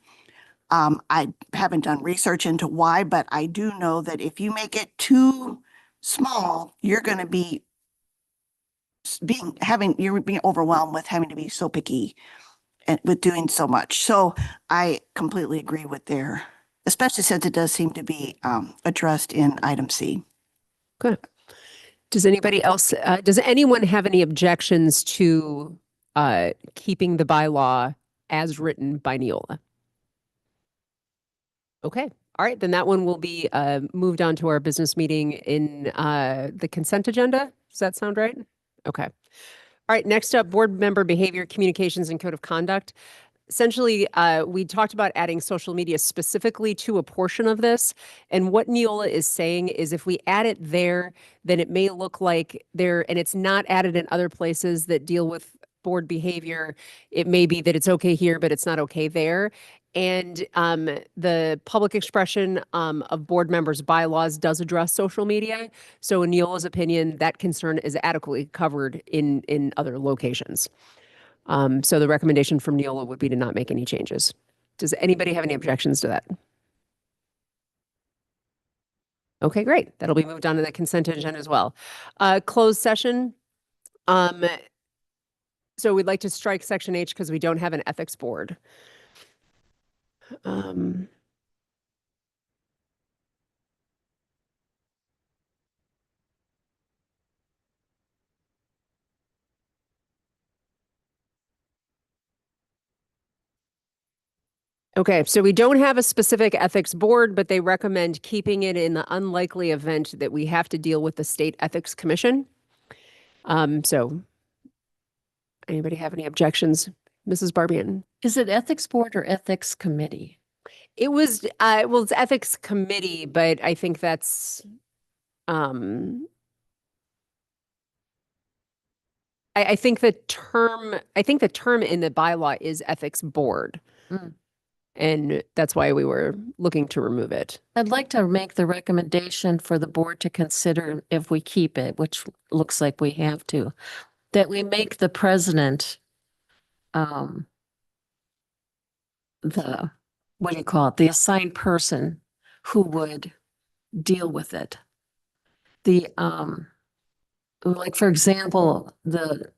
Speaker 8: I haven't done research into why, but I do know that if you make it too small, you're going to be you're being overwhelmed with having to be so picky and with doing so much. So I completely agree with especially since it does seem to be addressed in item C.
Speaker 1: Good. Does anybody else, does anyone have any objections to keeping the bylaw as written by Neola? Okay. All right. Then that one will be moved on to our business meeting in the consent agenda. Does that sound right? Okay. All right. Next up, board member behavior, communications, and code of conduct. Essentially, we talked about adding social media specifically to a portion of this. And what Neola is saying is if we add it there, then it may look like and it's not added in other places that deal with board behavior. It may be that it's okay here, but it's not okay there. And the public expression of board members' bylaws does address social media. So in Neola's opinion, that concern is adequately covered in other locations. So the recommendation from Neola would be to not make any changes. Does anybody have any objections to that? Okay, great. That'll be moved on to the consent agenda as well. Closed session. So we'd like to strike section H because we don't have an ethics board. Okay, so we don't have a specific ethics board, but they recommend keeping it in the unlikely event that we have to deal with the State Ethics Commission. So anybody have any objections? Mrs. Barbian?
Speaker 6: Is it ethics board or ethics committee?
Speaker 1: It was, well, it's ethics committee, but I think that's, I think the term in the bylaw is ethics board.
Speaker 6: Mm.
Speaker 1: And that's why we were looking to remove it.
Speaker 6: I'd like to make the recommendation for the board to consider if we keep it, which looks like we have to, that we make the president what do you call it? The assigned person who would deal with it. Like, for example, the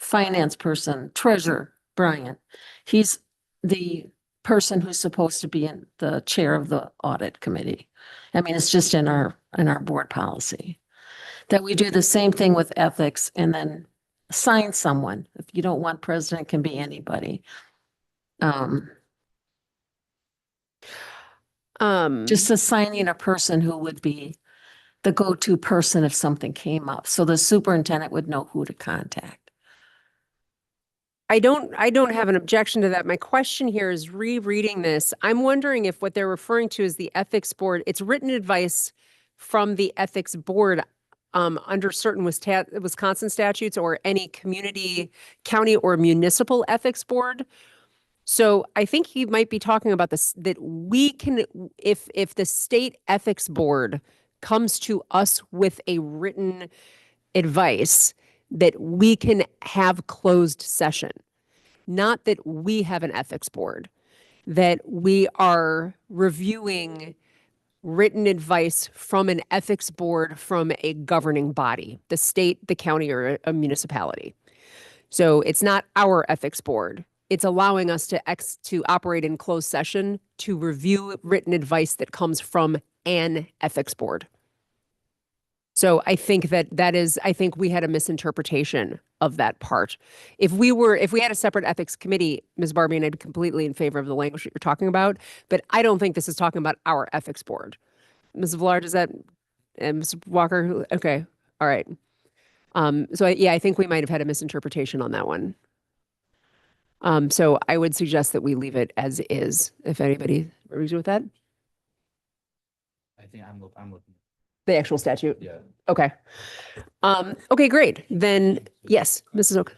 Speaker 6: finance person, treasurer, Brian, he's the person who's supposed to be in the chair of the audit committee. I mean, it's just in our board policy that we do the same thing with ethics and then assign someone. If you don't want president, it can be anybody. Just assigning a person who would be the go-to person if something came up. So the superintendent would know who to contact.
Speaker 1: I don't have an objection to that. My question here is rereading this. I'm wondering if what they're referring to is the ethics board. It's written advice from the ethics board under certain Wisconsin statutes or any community, county or municipal ethics board. So I think he might be talking about this, that we can, if the state ethics board comes to us with a written advice, that we can have closed session, not that we have an ethics board, that we are reviewing written advice from an ethics board from a governing body, the state, the county, or a municipality. So it's not our ethics board. It's allowing us to operate in closed session to review written advice that comes from an ethics board. So I think I think we had a misinterpretation of that part. If we had a separate ethics committee, Ms. Barbie, and I'd be completely in favor of the language that you're talking about, but I don't think this is talking about our ethics board. Ms. Villar, does that, and Mr. Walker, okay, all right. So I think we might have had a misinterpretation on that one. So I would suggest that we leave it as is, if anybody agrees with that.
Speaker 5: I think I'm looking.
Speaker 1: The actual statute.
Speaker 2: Yeah.
Speaker 1: Okay. Okay, great. Then, yes, Mrs. Oak.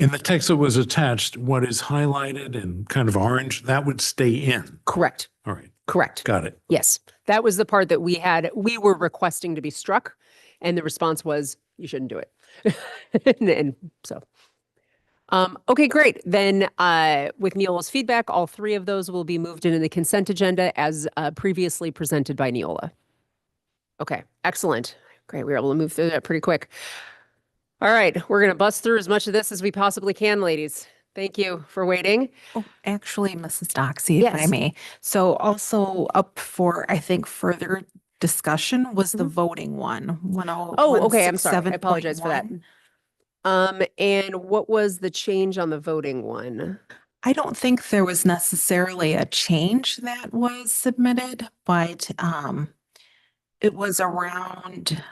Speaker 10: In the text that was attached, what is highlighted and kind of orange, that would stay in.
Speaker 1: Correct.
Speaker 10: All right,
Speaker 1: Correct.
Speaker 10: got it.
Speaker 1: Yes. That was the part that we were requesting to be struck, and the response was, you shouldn't do it. And so. Okay, great. Then with Neola's feedback, all three of those will be moved into the consent agenda as previously presented by Neola. Okay, excellent. Great. We were able to move through that pretty quick. All right, we're going to bust through as much of this as we possibly can, ladies. Thank you for waiting.
Speaker 4: Oh, actually, Mrs. Doxy, if I
Speaker 1: Yes.
Speaker 4: may. So also up for, I think, further discussion was the voting one.
Speaker 1: Oh, okay. I'm sorry. I apologize for that.
Speaker 4: 107.1.
Speaker 1: And what was the change on the voting one?
Speaker 4: I don't think there was necessarily a change that was submitted, but it was around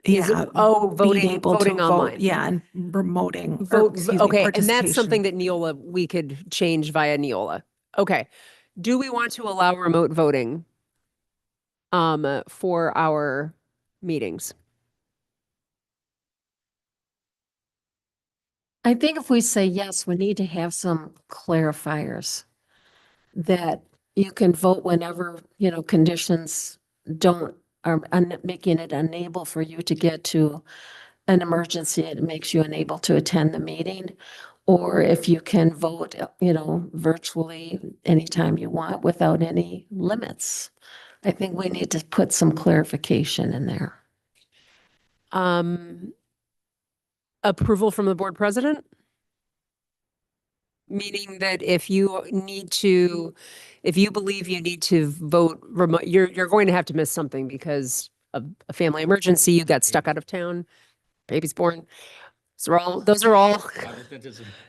Speaker 1: Is it-
Speaker 4: yeah.
Speaker 1: oh,
Speaker 4: being
Speaker 1: voting,
Speaker 4: able to
Speaker 1: voting
Speaker 4: vote,
Speaker 1: online.
Speaker 4: yeah, and promoting. or,
Speaker 1: Vote,
Speaker 4: excuse me,
Speaker 1: okay, and that's something
Speaker 4: participation.
Speaker 1: that Neola, we could change via Neola. Okay. Do we want to allow remote voting for our meetings?
Speaker 6: I think if we say yes, we need to have some clarifiers that you can vote whenever, conditions are making it unable for you to get to an emergency, it makes you unable to attend the meeting. Or if you can vote, virtually anytime you want without any limits. I think we need to put some clarification in there.
Speaker 1: Approval from the board president? Meaning that if you believe you need to vote remote, you're going to have to miss something because of a family emergency, you got stuck out of town, baby's born. Those are all,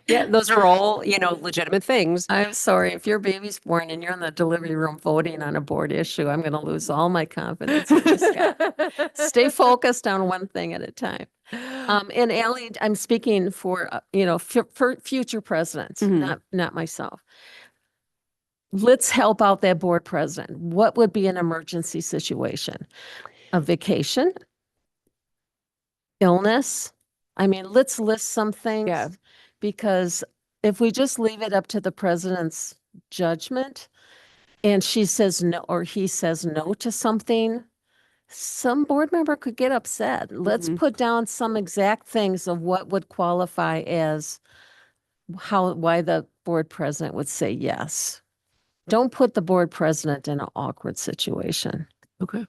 Speaker 1: yeah, those are all, legitimate things.
Speaker 6: I'm sorry, if your baby's born and you're in the delivery room voting on a board issue, I'm going to lose all my confidence in this guy. Stay focused on one thing at a time. And Ally, I'm speaking for, for future presidents,
Speaker 1: Mhm.
Speaker 6: not myself. Let's help out that board president. What would be an emergency situation? A vacation? Illness? I mean, let's list some things.
Speaker 1: Yeah.
Speaker 6: Because if we just leave it up to the president's judgment and she says no, or he says no to something, some board member could get upset. Let's
Speaker 1: Mhm.
Speaker 6: put down some exact things of what would qualify as why the board president would say yes. Don't put the board president in an awkward situation.
Speaker 1: Okay.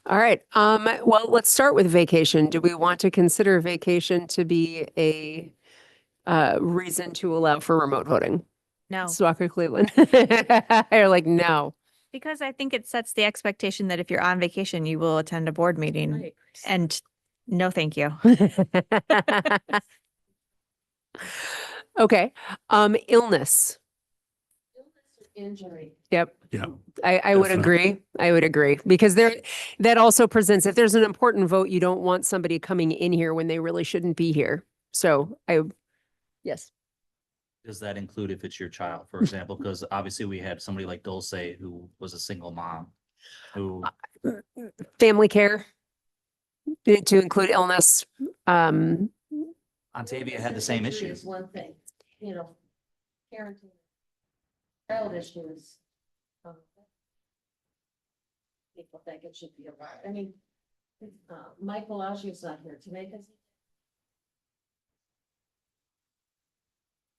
Speaker 1: All right. Well, let's start with vacation. Do we want to consider vacation to be a reason to allow for remote voting?
Speaker 11: No,
Speaker 1: Swaka Cleveland. You're like, no.
Speaker 11: because I think it sets the expectation that if you're on vacation, you will attend a board meeting. And no, thank you.
Speaker 1: Okay. Illness.
Speaker 6: Injury.
Speaker 1: Yep.
Speaker 10: Yeah.
Speaker 1: I would
Speaker 10: Definitely.
Speaker 1: agree. I would agree because that also presents, if there's an important vote, you don't want somebody coming in here when they really shouldn't be here. So yes.
Speaker 5: Does that include if it's your child, for example? Because obviously we had somebody like Dulce who was a single mom who,
Speaker 1: Family care to include illness.
Speaker 5: Ontavia had the same issue.
Speaker 6: Is one thing, parenting, child issues. People think it should be a right. I mean, Mike Bellagio's not here to make us.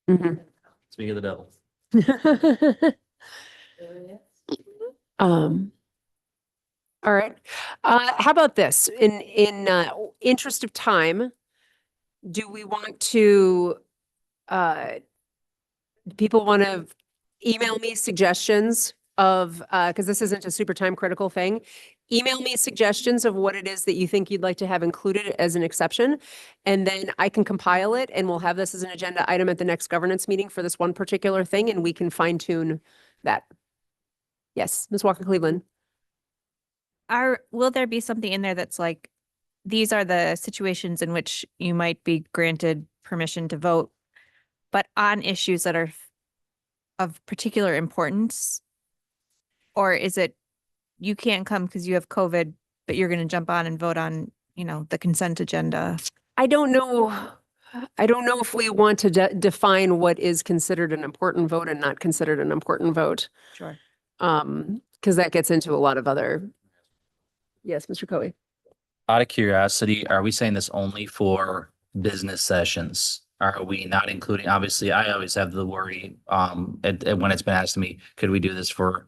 Speaker 1: Mhm.
Speaker 5: Speak of the devil.
Speaker 1: All right. How about this? In interest of time, do we want to, do people want to email me suggestions of, because this isn't a super time critical thing. Email me suggestions of what it is that you think you'd like to have included as an exception. And then I can compile it and we'll have this as an agenda item at the next governance meeting for this one particular thing and we can fine tune that. Yes, Ms. Walker Cleveland.
Speaker 11: Will there be something in there that's like, these are the situations in which you might be granted permission to vote, but on issues that are of particular importance? Or is it, you can't come because you have COVID, but you're going to jump on and vote on, the consent agenda?
Speaker 1: I don't know. I don't know if we want to define what is considered an important vote and not considered an important vote.
Speaker 11: Sure.
Speaker 1: Because that gets into a lot of other. Yes, Mr. Coe.
Speaker 5: Out of curiosity, are we saying this only for business sessions? Are we not including, obviously, I always have the worry, when it's been asked to me, could we do this for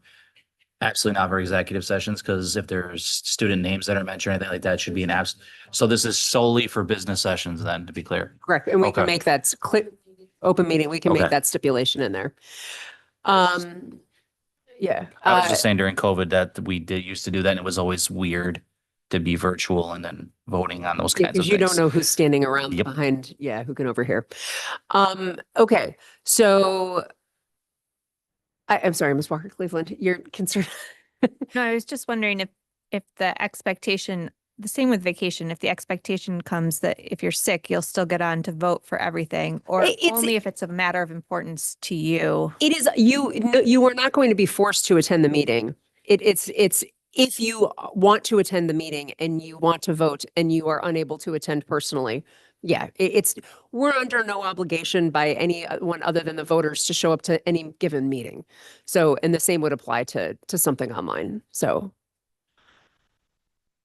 Speaker 5: absolutely not for executive sessions? Because if there's student names that are mentioned or anything like that, it should be an abs. So this is solely for business sessions then, to be clear.
Speaker 1: Correct. And we can
Speaker 5: Okay.
Speaker 1: make that open meeting. We can make
Speaker 5: Okay.
Speaker 1: that stipulation in there. Yeah.
Speaker 5: I was just saying during COVID that we did used to do that and it was always weird to be virtual and then voting on those kinds of
Speaker 1: Because
Speaker 5: things.
Speaker 1: you don't know who's standing around
Speaker 5: Yep.
Speaker 1: behind, who can overhear. Okay, so I'm sorry, Ms. Walker Cleveland, you're concerned.
Speaker 11: No, I was just wondering if the expectation, the same with vacation, if the expectation comes that if you're sick, you'll still get on to vote for everything, or only if it's a matter of importance to you.
Speaker 1: It is, you are not going to be forced to attend the meeting. It's if you want to attend the meeting and you want to vote and you are unable to attend personally. Yeah, we're under no obligation by anyone other than the voters to show up to any given meeting. So, and the same would apply to something online. So,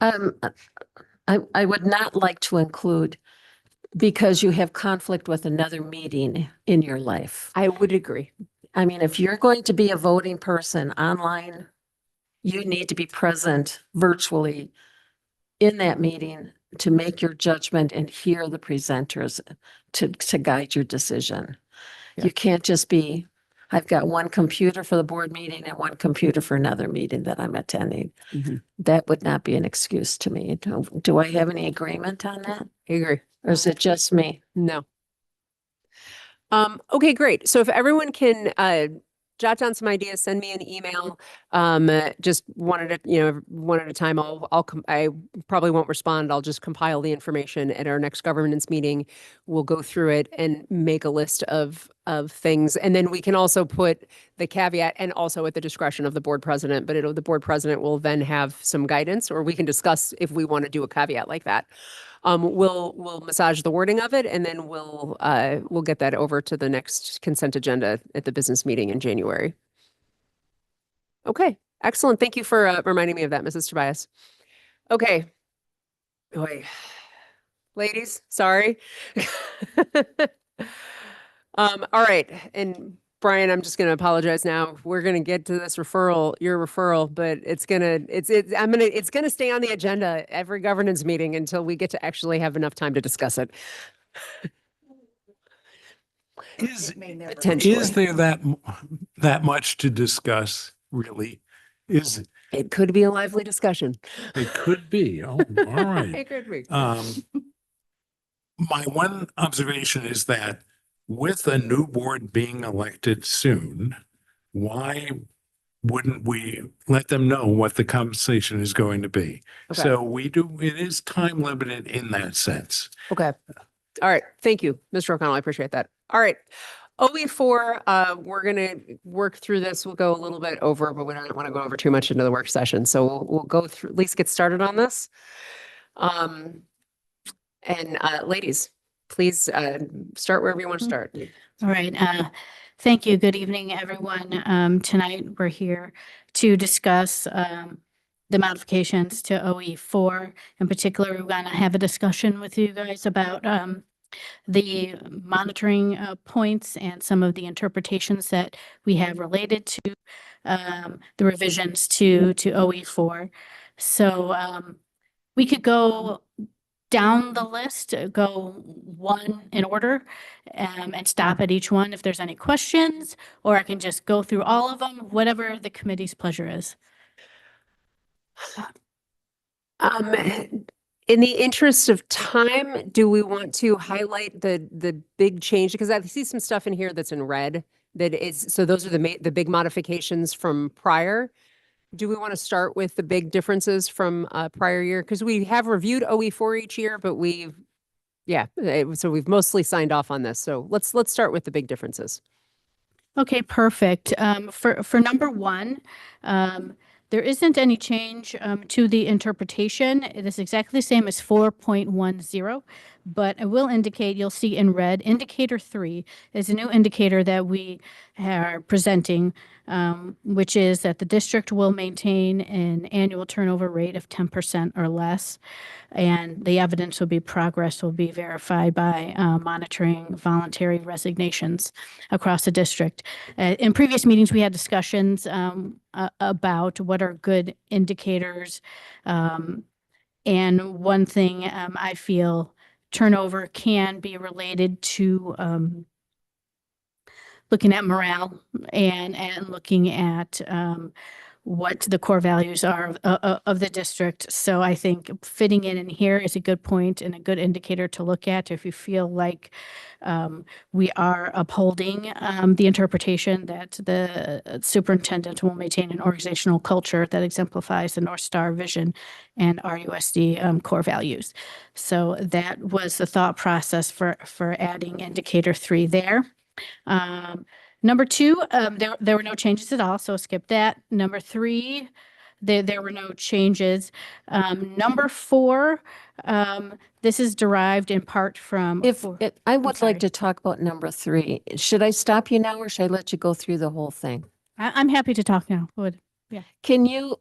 Speaker 6: I would not like to include because you have conflict with another meeting in your life.
Speaker 1: I would agree.
Speaker 6: I mean, if you're going to be a voting person online, you need to be present virtually in that meeting to make your judgment and hear the presenters to guide your decision.
Speaker 1: Yeah.
Speaker 6: You can't just be, I've got one computer for the board meeting and one computer for another meeting that I'm attending.
Speaker 1: Mhm.
Speaker 6: That would not be an excuse to me. Do I have any agreement on that?
Speaker 1: I agree.
Speaker 6: Or is it just me?
Speaker 1: No. Okay, great. So if everyone can jot down some ideas, send me an email. Just one at a time. I probably won't respond. I'll just compile the information at our next governance meeting. We'll go through it and make a list of things. And then we can also put the caveat and also at the discretion of the board president, but the board president will then have some guidance, or we can discuss if we want to do a caveat like that. We'll massage the wording of it and then we'll get that over to the next consent agenda at the business meeting in January. Okay, excellent. Thank you for reminding me of that, Mrs. Tobias. Okay. Boy. Ladies, sorry. All right. And Brian, I'm just going to apologize now. We're going to get to this your referral, but it's going to stay on the agenda every governance meeting until we get to actually have enough time to discuss it. Potentially.
Speaker 10: Is there that much to discuss, really?
Speaker 1: It could be a lively discussion.
Speaker 10: It could be. Oh, all right.
Speaker 1: It could be.
Speaker 10: My one observation is that with a new board being elected soon, why wouldn't we let them know what the conversation is going to be?
Speaker 1: Okay.
Speaker 10: So it is time limited in that sense.
Speaker 1: Okay. All right. Thank you, Mr. O'Connell. I appreciate that. All right. OE4, we're going to work through this. We'll go a little bit over, but we don't want to go over too much into the work session. So we'll go through, at least get started on this. Ladies, please start wherever you want to start.
Speaker 12: All right. Thank you. Good evening, everyone. Tonight, we're here to discuss the modifications to OE4. In particular, we're going to have a discussion with you guys about the monitoring points and some of the interpretations that we have related to the revisions to OE4. So we could go down the list, go one in order and stop at each one if there's any questions, or I can just go through all of them, whatever the committee's pleasure is.
Speaker 1: In the interest of time, do we want to highlight the big change? Because I see some stuff in here that's in red that is, so those are the big modifications from prior. Do we want to start with the big differences from prior year? Because we have reviewed OE4 each year, but so we've mostly signed off on this. So let's start with the big differences.
Speaker 12: Okay, perfect. For number one, there isn't any change to the interpretation. It is exactly the same as 4.10, but I will indicate, you'll see in red, indicator 3 is a new indicator that we are presenting, which is that the district will maintain an annual turnover rate of 10% or less. And the evidence will be progress will be verified by monitoring voluntary resignations across the district. In previous meetings, we had discussions about what are good indicators. And one thing I feel turnover can be related to looking at morale and looking at what the core values are of the district. So I think fitting in here is a good point and a good indicator to look at if you feel like we are upholding the interpretation that the superintendent will maintain an organizational culture that exemplifies the North Star vision and RUSD core values. So that was the thought process for adding indicator 3 there. Number 2, there were no changes at all, so skip that. Number 3, there were no changes. Number 4, this is derived in part from.
Speaker 6: I would
Speaker 12: sorry.
Speaker 6: like to talk about number 3. Should I stop you now or should I let you go through the whole thing?
Speaker 12: I'm happy to talk now. Good.
Speaker 6: Can you,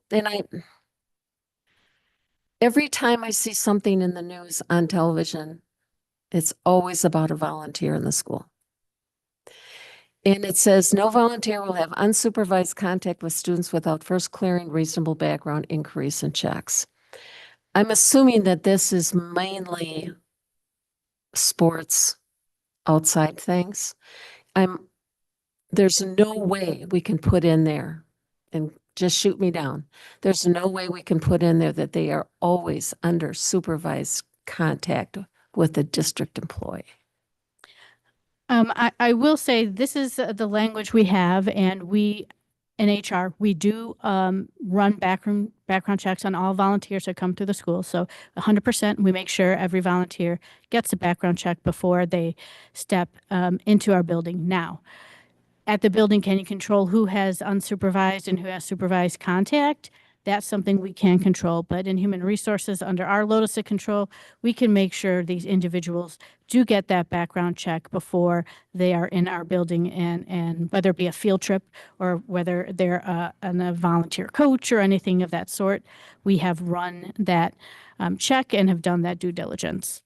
Speaker 6: every time I see something in the news on television, it's always about a volunteer in the school. And it says, no volunteer will have unsupervised contact with students without first clearing reasonable background inquiries and checks. I'm assuming that this is mainly sports outside things. There's no way we can put in there, and just shoot me down. There's no way we can put in there that they are always under supervised contact with a district employee.
Speaker 12: I will say this is the language we have, and we in HR, we do run background checks on all volunteers that come to the school. So 100%, we make sure every volunteer gets a background check before they step into our building. Now, at the building, can you control who has unsupervised and who has supervised contact? That's something we can control. But in human resources, under our Lotus of control, we can make sure these individuals do get that background check before they are in our building, and whether it be a field trip or whether they're a volunteer coach or anything of that sort, we have run that check and have done that due diligence.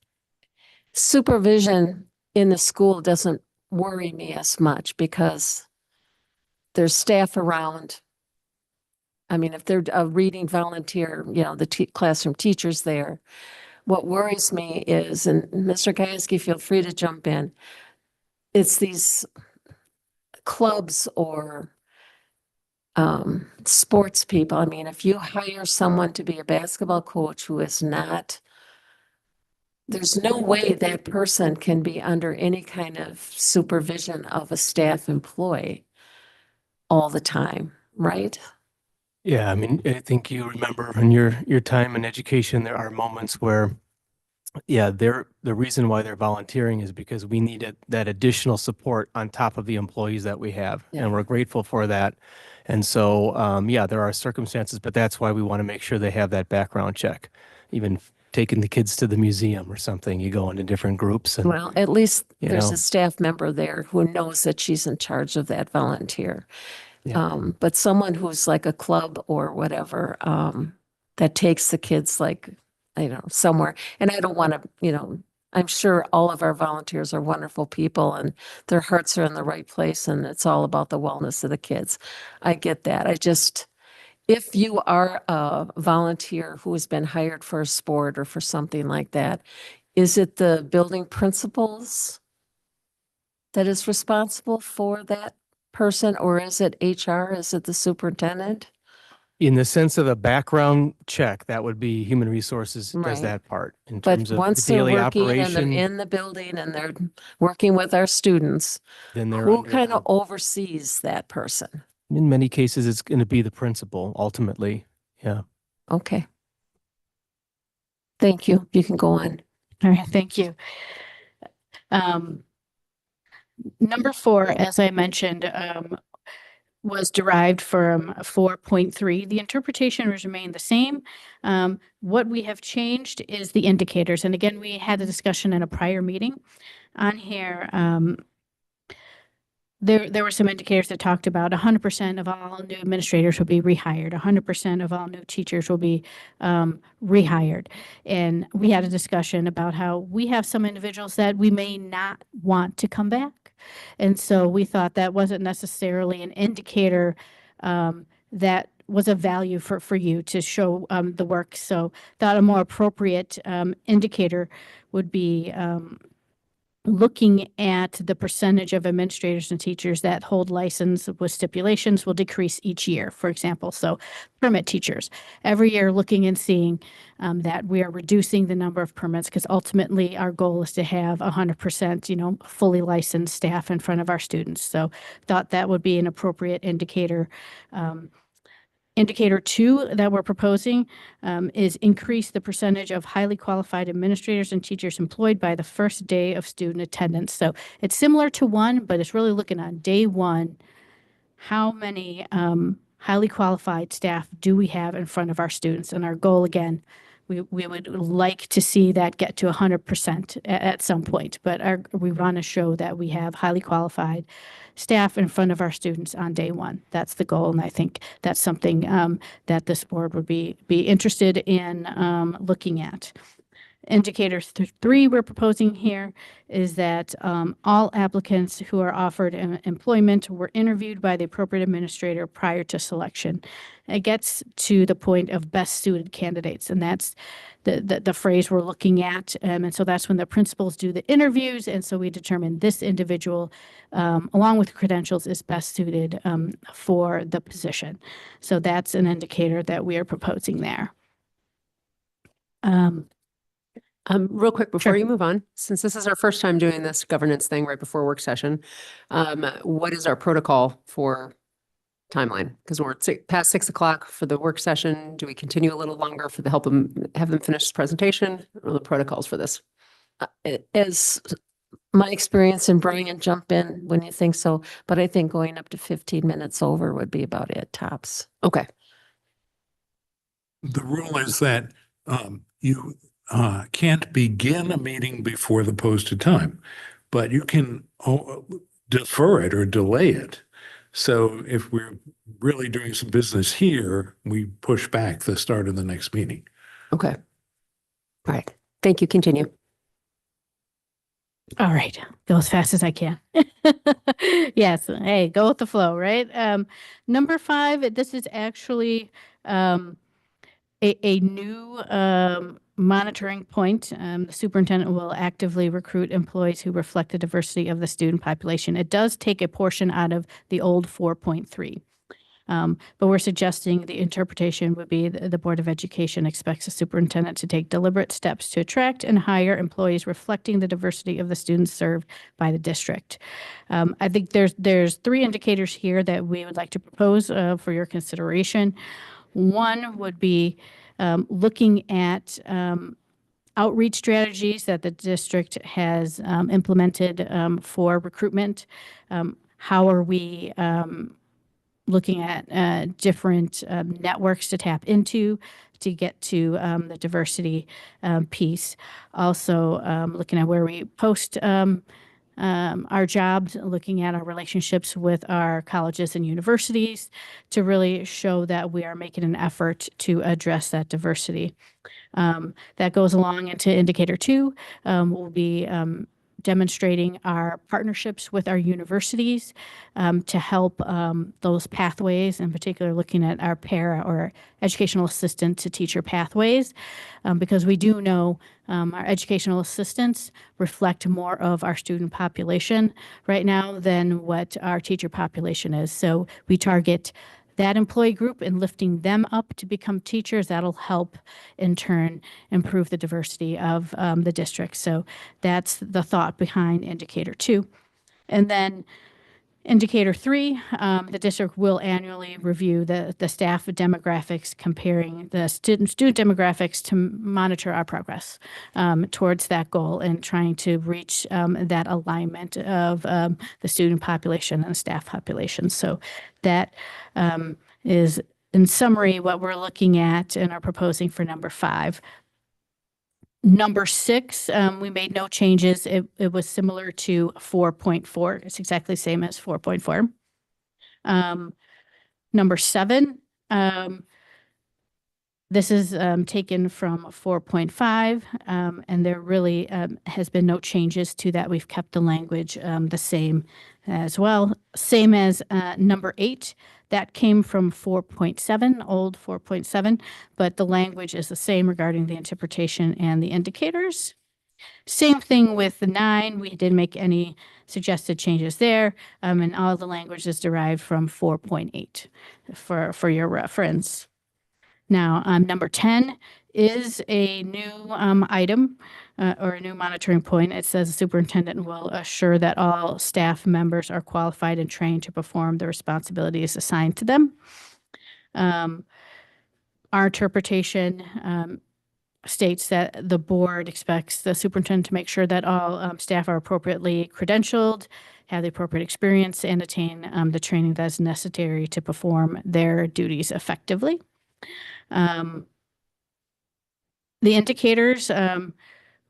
Speaker 6: Supervision in the school doesn't worry me as much because there's staff around. I mean, if they're a reading volunteer, the classroom teachers there. What worries me is, and Mr. Gajewski, feel free to jump in, it's these clubs or sports people. I mean, if you hire someone to be a basketball coach who is not, there's no way that person can be under any kind of supervision of a staff employee all the time, right?
Speaker 7: Yeah, I mean, I think you remember in your time in education, there are moments where, the reason why they're volunteering is because we needed that additional support on top of the employees that we have, and we're grateful for that. And so, there are circumstances, but that's why we want to make sure they have that background check. Even taking the kids to the museum or something, you go into different groups. And,
Speaker 6: well, at least there's a staff member there who knows that she's in charge of that volunteer.
Speaker 7: Yeah.
Speaker 6: But someone who's like a club or whatever, that takes the kids somewhere. And I don't want to, I'm sure all of our volunteers are wonderful people and their hearts are in the right place and it's all about the wellness of the kids. I get that. If you are a volunteer who has been hired for a sport or for something like that, is it the building principals that is responsible for that person, or is it HR? Is it the superintendent?
Speaker 7: In the sense of a background check, that would be human resources does
Speaker 6: Right.
Speaker 7: that part in
Speaker 6: But
Speaker 7: terms of the
Speaker 6: once they're
Speaker 7: daily
Speaker 6: working and they're
Speaker 7: operation.
Speaker 6: in the building and they're working with our students,
Speaker 7: Then they're
Speaker 6: who
Speaker 7: under
Speaker 6: kind of
Speaker 7: the-
Speaker 6: oversees that person?
Speaker 7: in many cases, it's going to be the principal ultimately. Yeah.
Speaker 6: Okay. Thank you. You can go on.
Speaker 12: All right, thank you. Number 4, as I mentioned, was derived from 4.3. The interpretation has remained the same. What we have changed is the indicators. And again, we had a discussion in a prior meeting on here. There were some indicators that talked about 100% of all new administrators will be rehired, 100% of all new teachers will be rehired. And we had a discussion about how we have some individuals that we may not want to come back. And so we thought that wasn't necessarily an indicator that was of value for you to show the work. So thought a more appropriate indicator would be looking at the percentage of administrators and teachers that hold license with stipulations will decrease each year, for example. So permit teachers, every year looking and seeing that we are reducing the number of permits, because ultimately our goal is to have 100%, fully licensed staff in front of our students. So thought that would be an appropriate indicator. Indicator 2 that we're proposing is increase the percentage of highly qualified administrators and teachers employed by the first day of student attendance. So it's similar to 1, but it's really looking on day 1, how many highly qualified staff do we have in front of our students? And our goal, again, we would like to see that get to 100% at some point, but we want to show that we have highly qualified staff in front of our students on day 1. That's the goal, and I think that's something that this board would be interested in looking at. Indicator 3 we're proposing here is that all applicants who are offered employment were interviewed by the appropriate administrator prior to selection. It gets to the point of best suited candidates, and that's the phrase we're looking at. And so that's when the principals do the interviews, and so we determine this individual, along with credentials, is best suited for the position. So that's an indicator that we are proposing there.
Speaker 1: Real quick before
Speaker 12: Sure.
Speaker 1: you move on, since this is our first time doing this governance thing right before work session, what is our protocol for timeline? Because we're past 6 o'clock for the work session. Do we continue a little longer for the have them finish the presentation? Or the protocols for this?
Speaker 6: As my experience, and Brian, jump in when you think so, but I think going up to 15 minutes over would be about it, tops.
Speaker 1: Okay.
Speaker 10: The rule is that you can't begin a meeting before the posted time, but you can defer it or delay it. So if we're really doing some business here, we push back the start of the next meeting.
Speaker 1: Okay. All right. Thank you. Continue.
Speaker 12: All right, go as fast as I can. Yes, hey, go with the flow, right? Number 5, this is actually a new monitoring point. The superintendent will actively recruit employees who reflect the diversity of the student population. It does take a portion out of the old 4.3. But we're suggesting the interpretation would be the Board of Education expects the superintendent to take deliberate steps to attract and hire employees reflecting the diversity of the students served by the district. I think there's 3 indicators here that we would like to propose for your consideration. One would be looking at outreach strategies that the district has implemented for recruitment. How are we looking at different networks to tap into to get to the diversity piece. Also looking at where we post our jobs, looking at our relationships with our colleges and universities to really show that we are making an effort to address that diversity. That goes along into indicator 2, will be demonstrating our partnerships with our universities to help those pathways, in particular looking at our para or educational assistant to teacher pathways, because we do know our educational assistants reflect more of our student population right now than what our teacher population is. So we target that employee group and lifting them up to become teachers. That'll help in turn improve the diversity of the district. So that's the thought behind indicator 2. And then indicator 3, the district will annually review the staff demographics, comparing the student demographics to monitor our progress towards that goal and trying to reach that alignment of the student population and staff population. So that is, in summary, what we're looking at and are proposing for number 5. Number 6, we made no changes. It was similar to 4.4. It's exactly the same as 4.4. Number 7, this is taken from 4.5, and there really has been no changes to that. We've kept the language the same as well. Same as number 8. That came from 4.7, old 4.7, but the language is the same regarding the interpretation and the indicators. Same thing with the 9. We didn't make any suggested changes there, and all the language is derived from 4.8 for your reference. Now, number 10 is a new item or a new monitoring point. It says the superintendent will assure that all staff members are qualified and trained to perform the responsibilities assigned to them. Our interpretation states that the board expects the superintendent to make sure that all staff are appropriately credentialed, have the appropriate experience, and attain the training that is necessary to perform their duties effectively. The indicators,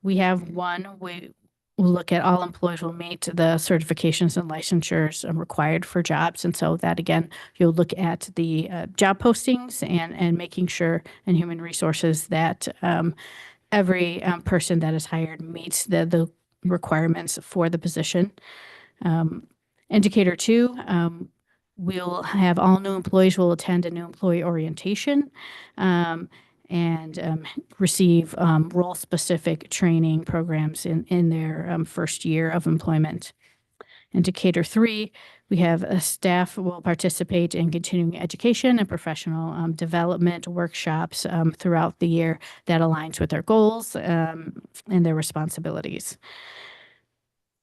Speaker 12: we have one. We will look at all employees will meet the certifications and licensures required for jobs. And so that, again, you'll look at the job postings and making sure in human resources that every person that is hired meets the requirements for the position. Indicator 2, we'll have all new employees will attend a new employee orientation and receive role-specific training programs in their first year of employment. Indicator 3, we have staff will participate in continuing education and professional development workshops throughout the year that aligns with their goals and their responsibilities.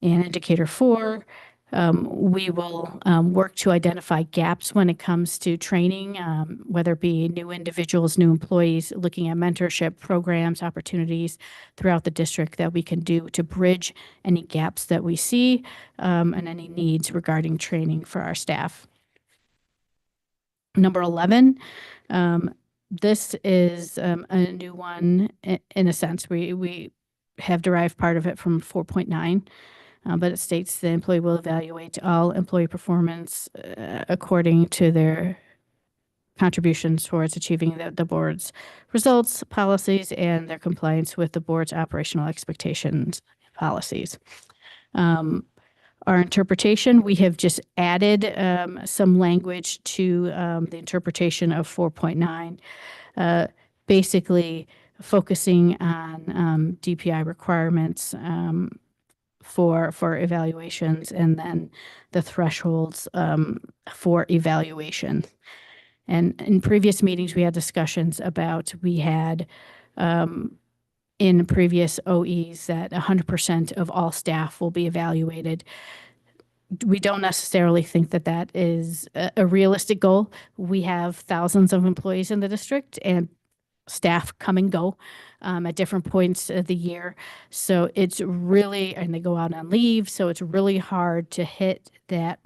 Speaker 12: And indicator 4, we will work to identify gaps when it comes to training, whether it be new individuals, new employees, looking at mentorship programs, opportunities throughout the district that we can do to bridge any gaps that we see and any needs regarding training for our staff. Number 11, this is a new one in a sense. We have derived part of it from 4.9. But it states the employee will evaluate all employee performance according to their contributions towards achieving the board's results, policies, and their compliance with the board's operational expectations policies. Our interpretation, we have just added some language to the interpretation of 4.9, basically focusing on DPI requirements for evaluations, and then the thresholds for evaluation. And in previous meetings, we had discussions about, we had in previous OEs that 100% of all staff will be evaluated. We don't necessarily think that that is a realistic goal. We have thousands of employees in the district, and staff come and go at different points of the year. So it's really, and they go out on leave. So it's really hard to hit that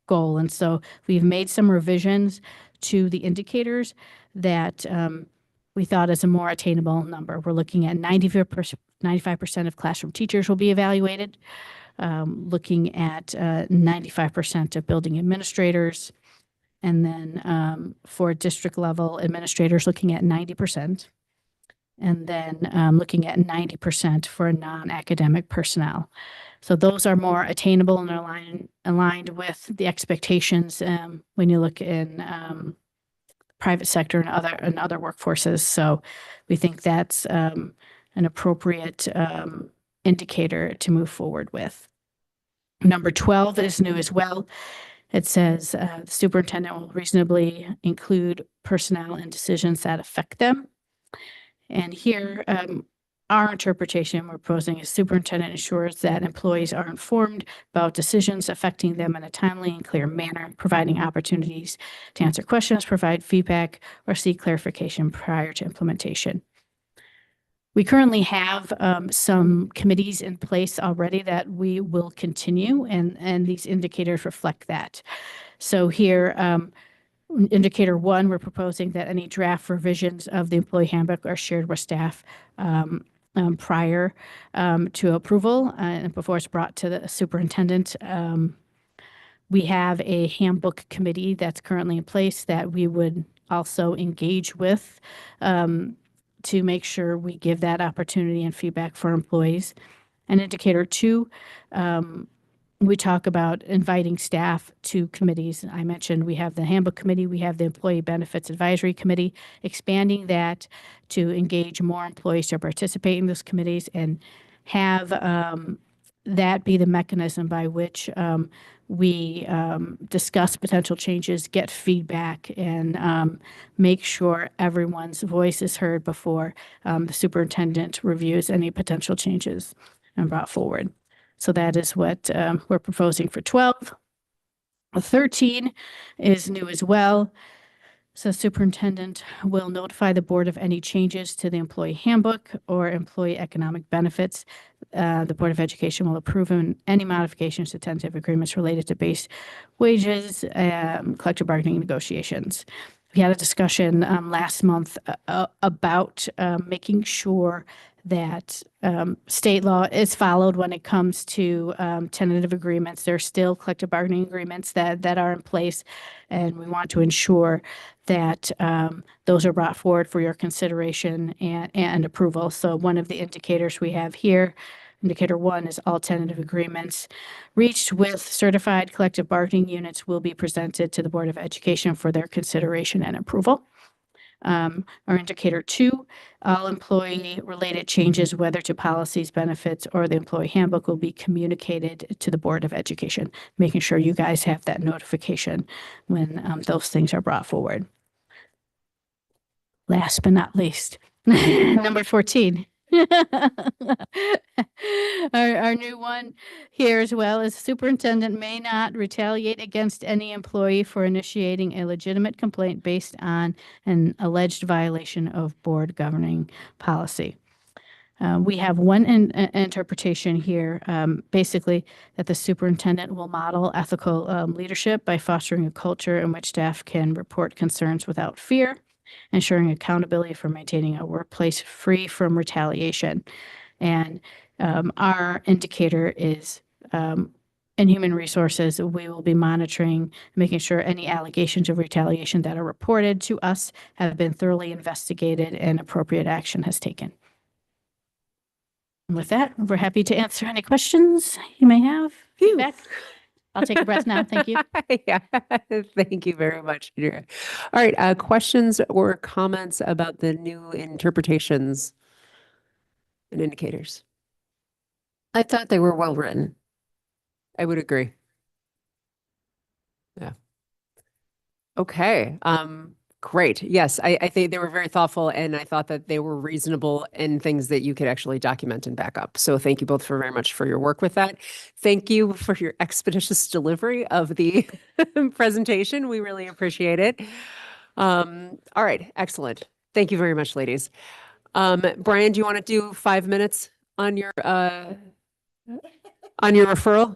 Speaker 12: goal. And so we've made some revisions to the indicators that we thought is a more attainable number. We're looking at 95% of classroom teachers will be evaluated, looking at 95% of building administrators, and then for district level administrators, looking at 90%. And then looking at 90% for non-academic personnel. So those are more attainable and aligned with the expectations when you look in private sector and other workforces. So we think that's an appropriate indicator to move forward with. Number 12 is new as well. It says the superintendent will reasonably include personnel and decisions that affect them. And here, our interpretation we're proposing is superintendent ensures that employees are informed about decisions affecting them in a timely and clear manner, providing opportunities to answer questions, provide feedback, or seek clarification prior to implementation. We currently have some committees in place already that we will continue, and these indicators reflect that. So here, indicator 1, we're proposing that any draft revisions of the employee handbook are shared with staff prior to approval and before it's brought to the superintendent. We have a handbook committee that's currently in place that we would also engage with to make sure we give that opportunity and feedback for employees. And indicator 2, we talk about inviting staff to committees. I mentioned we have the handbook committee, we have the employee benefits advisory committee, expanding that to engage more employees to participate in those committees and have that be the mechanism by which we discuss potential changes, get feedback, and make sure everyone's voice is heard before the superintendent reviews any potential changes and brought forward. So that is what we're proposing for 12. 13 is new as well. So superintendent will notify the board of any changes to the employee handbook or employee economic benefits. The Board of Education will approve any modifications to tentative agreements related to base wages, collective bargaining negotiations. We had a discussion last month about making sure that state law is followed when it comes to tentative agreements. There are still collective bargaining agreements that are in place, and we want to ensure that those are brought forward for your consideration and approval. So one of the indicators we have here, indicator 1, is all tentative agreements reached with certified collective bargaining units will be presented to the Board of Education for their consideration and approval. Our indicator 2, all employee-related changes, whether to policies, benefits, or the employee handbook, will be communicated to the Board of Education, making sure you guys have that notification when those things are brought forward. Last but not least, number 14. Our new one here as well is superintendent may not retaliate against any employee for initiating a legitimate complaint based on an alleged violation of board governing policy. We have one interpretation here, basically that the superintendent will model ethical leadership by fostering a culture in which staff can report concerns without fear, ensuring accountability for maintaining a workplace free from retaliation. And our indicator is in human resources, we will be monitoring, making sure any allegations of retaliation that are reported to us have been thoroughly investigated and appropriate action has taken. And with that, we're happy to answer any questions you may have. Feedback. I'll take a breath now. Thank you.
Speaker 1: Yeah, thank you very much, Andrea. All right, questions or comments about the new interpretations and indicators?
Speaker 6: I thought they were well written.
Speaker 1: I would agree. Yeah. Okay. Great. Yes, I think they were very thoughtful, and I thought that they were reasonable and things that you could actually document and back up. So thank you both very much for your work with that. Thank you for your expeditious delivery of the presentation. We really appreciate it. All right. Excellent. Thank you very much, ladies. Brian, do you want to do 5 minutes on your referral?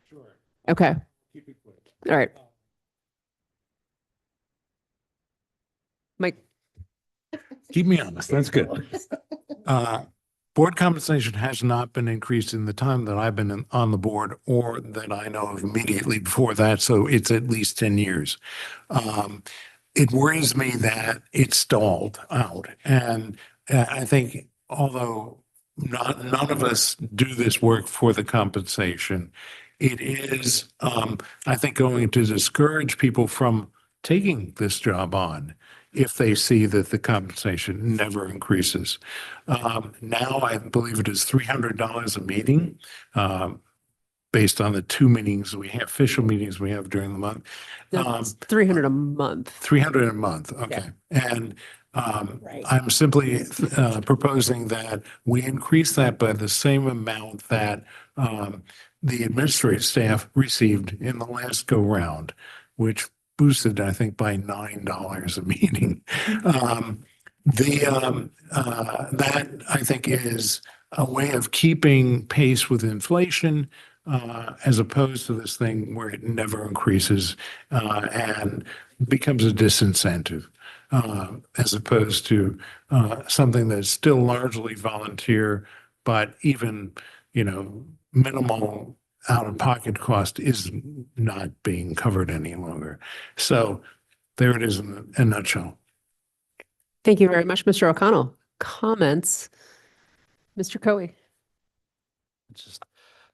Speaker 10: Sure.
Speaker 1: Okay.
Speaker 10: Keep it quick.
Speaker 1: All right. Mike.
Speaker 10: Keep me honest. That's good. Board compensation has not been increased in the time that I've been on the board or that I know of immediately before that. So it's at least 10 years. It worries me that it stalled out. And I think although none of us do this work for the compensation. It is, I think, going to discourage people from taking this job on if they see that the compensation never increases. Now I believe it is $300 a meeting, based on the 2 meetings we have, official meetings we have during the month.
Speaker 1: That's 300 a month.
Speaker 10: 300 a month, okay. And I'm simply proposing that we increase that by the same amount that the administrative staff received in the last go round, which boosted, I think, by $9 a meeting. That I think is a way of keeping pace with inflation, as opposed to this thing where it never increases and becomes a disincentive, as opposed to something that's still largely volunteer, but even, minimal out-of-pocket cost is not being covered any longer. So there it is in a nutshell.
Speaker 1: Thank you very much, Mr. O'Connell. Comments? Mr. Coe?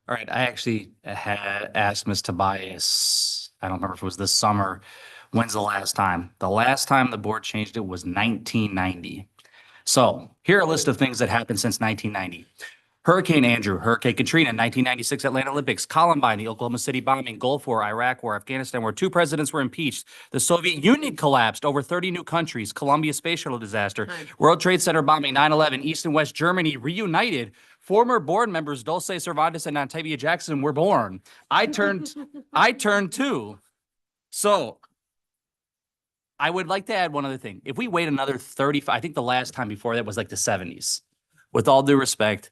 Speaker 5: All right, I actually had asked Ms. Tobias, I don't remember if it was this summer, when's the last time? The last time the board changed it was 1990. So here are a list of things that happened since 1990. Hurricane Andrew, Hurricane Katrina, 1996 Atlanta Olympics, Columbine, the Oklahoma City bombing, Gulf War, Iraq War, Afghanistan War, 2 presidents were impeached, the Soviet Union collapsed, over 30 new countries, Columbia Space Shuttle disaster, World Trade Center bombing, 9/11, East and West Germany reunited, former board members Dulce Cervantes and Octavia Jackson were born. I turned 2. So I would like to add one other thing. If we wait another 35, I think the last time before that was like the 70s. With all due respect,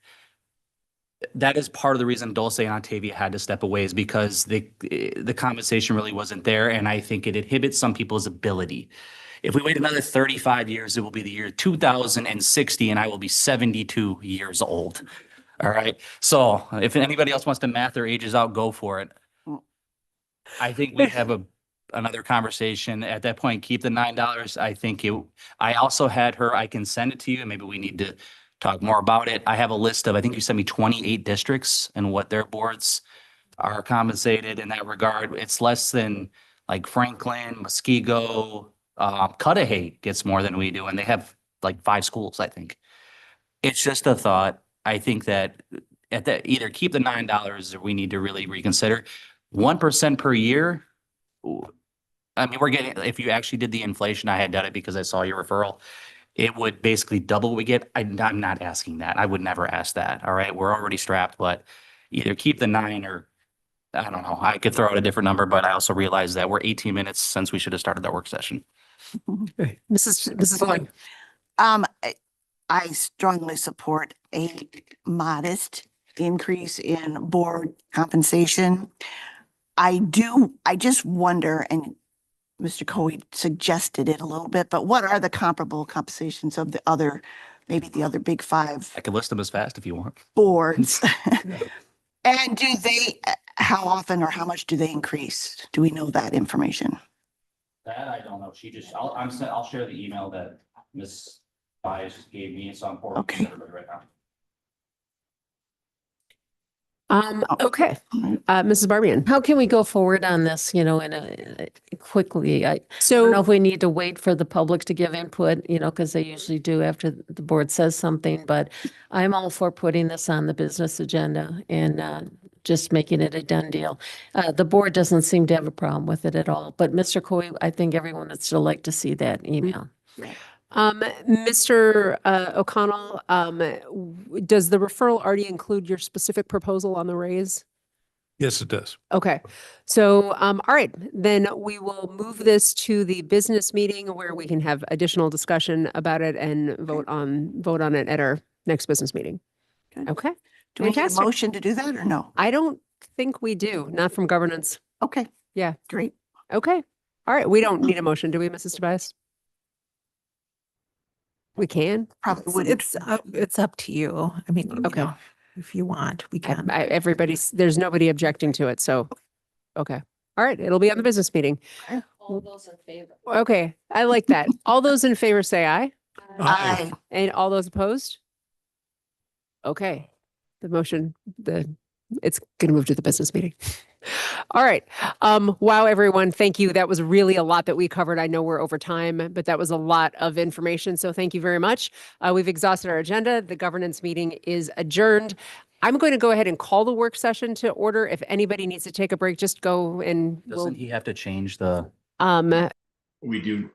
Speaker 5: that is part of the reason Dulce and Octavia had to step away, is because the compensation really wasn't there. And I think it inhibits some people's ability. If we wait another 35 years, it will be the year 2060 and I will be 72 years old. All right. So if anybody else wants to math their ages out, go for it. I think we have another conversation at that point. Keep the $9. I also had her, I can send it to you and maybe we need to talk more about it. I have a list of, I think you sent me 28 districts and what their boards are compensated in that regard. It's less than like Franklin, Muskego, Cudahy gets more than we do. And they have like 5 schools, I think. It's just a thought. I think that either keep the $9 or we need to really reconsider. 1% per year. I mean, we're getting, if you actually did the inflation, I had done it because I saw your referral. It would basically double what we get. I'm not asking that. I would never ask that. All right. We're already strapped, but either keep the 9 or I don't know. I could throw out a different number, but I also realize that we're 18 minutes since we should have started that work session.
Speaker 1: Mrs. Lang.
Speaker 8: I strongly support a modest increase in board compensation. I just wonder, and Mr. Coe suggested it a little bit, but what are the comparable compensations of maybe the other big 5
Speaker 5: I can list them as fast if you want.
Speaker 8: boards? And how often or how much do they increase? Do we know that information?
Speaker 5: That I don't know. I'll share the email that Ms. Bias gave me. It's on board.
Speaker 8: Okay.
Speaker 5: Right now.
Speaker 1: Okay. Mrs. Barbian.
Speaker 6: How can we go forward on this, quickly? I don't know if we need to wait for the public to give input, because they usually do after the board says something, but I'm all for putting this on the business agenda and just making it a done deal. The board doesn't seem to have a problem with it at all, but Mr. Coe, I think everyone would still like to see that email.
Speaker 1: Mr. O'Connell, does the referral already include your specific proposal on the raise?
Speaker 10: Yes, it does.
Speaker 1: Okay. So, all right, then we will move this to the business meeting where we can have additional discussion about it and vote on it at our next business meeting.
Speaker 8: Good.
Speaker 1: Okay.
Speaker 8: Do we need a
Speaker 1: Fantastic.
Speaker 8: motion to do that or no?
Speaker 1: I don't think we do, not from governance.
Speaker 8: Okay.
Speaker 1: Yeah.
Speaker 8: Great.
Speaker 1: Okay. All right. We don't need a motion, do we, Mrs. Tobias? We can.
Speaker 8: Probably wouldn't.
Speaker 4: It's up to you. I mean,
Speaker 1: Okay.
Speaker 4: if you want, we can.
Speaker 1: There's nobody objecting to it, so, okay. All right, it'll be on the business meeting.
Speaker 6: All those in favor?
Speaker 1: Okay, I like that. All those in favor say aye,
Speaker 8: Aye.
Speaker 1: and all those opposed? Okay, it's going to move to the business meeting. All right. Wow, everyone. Thank you. That was really a lot that we covered. I know we're over time, but that was a lot of information. So thank you very much. We've exhausted our agenda. The governance meeting is adjourned. I'm going to go ahead and call the work session to order. If anybody needs to take a break, just go and
Speaker 5: Doesn't he have to change the?
Speaker 1: um,
Speaker 2: We do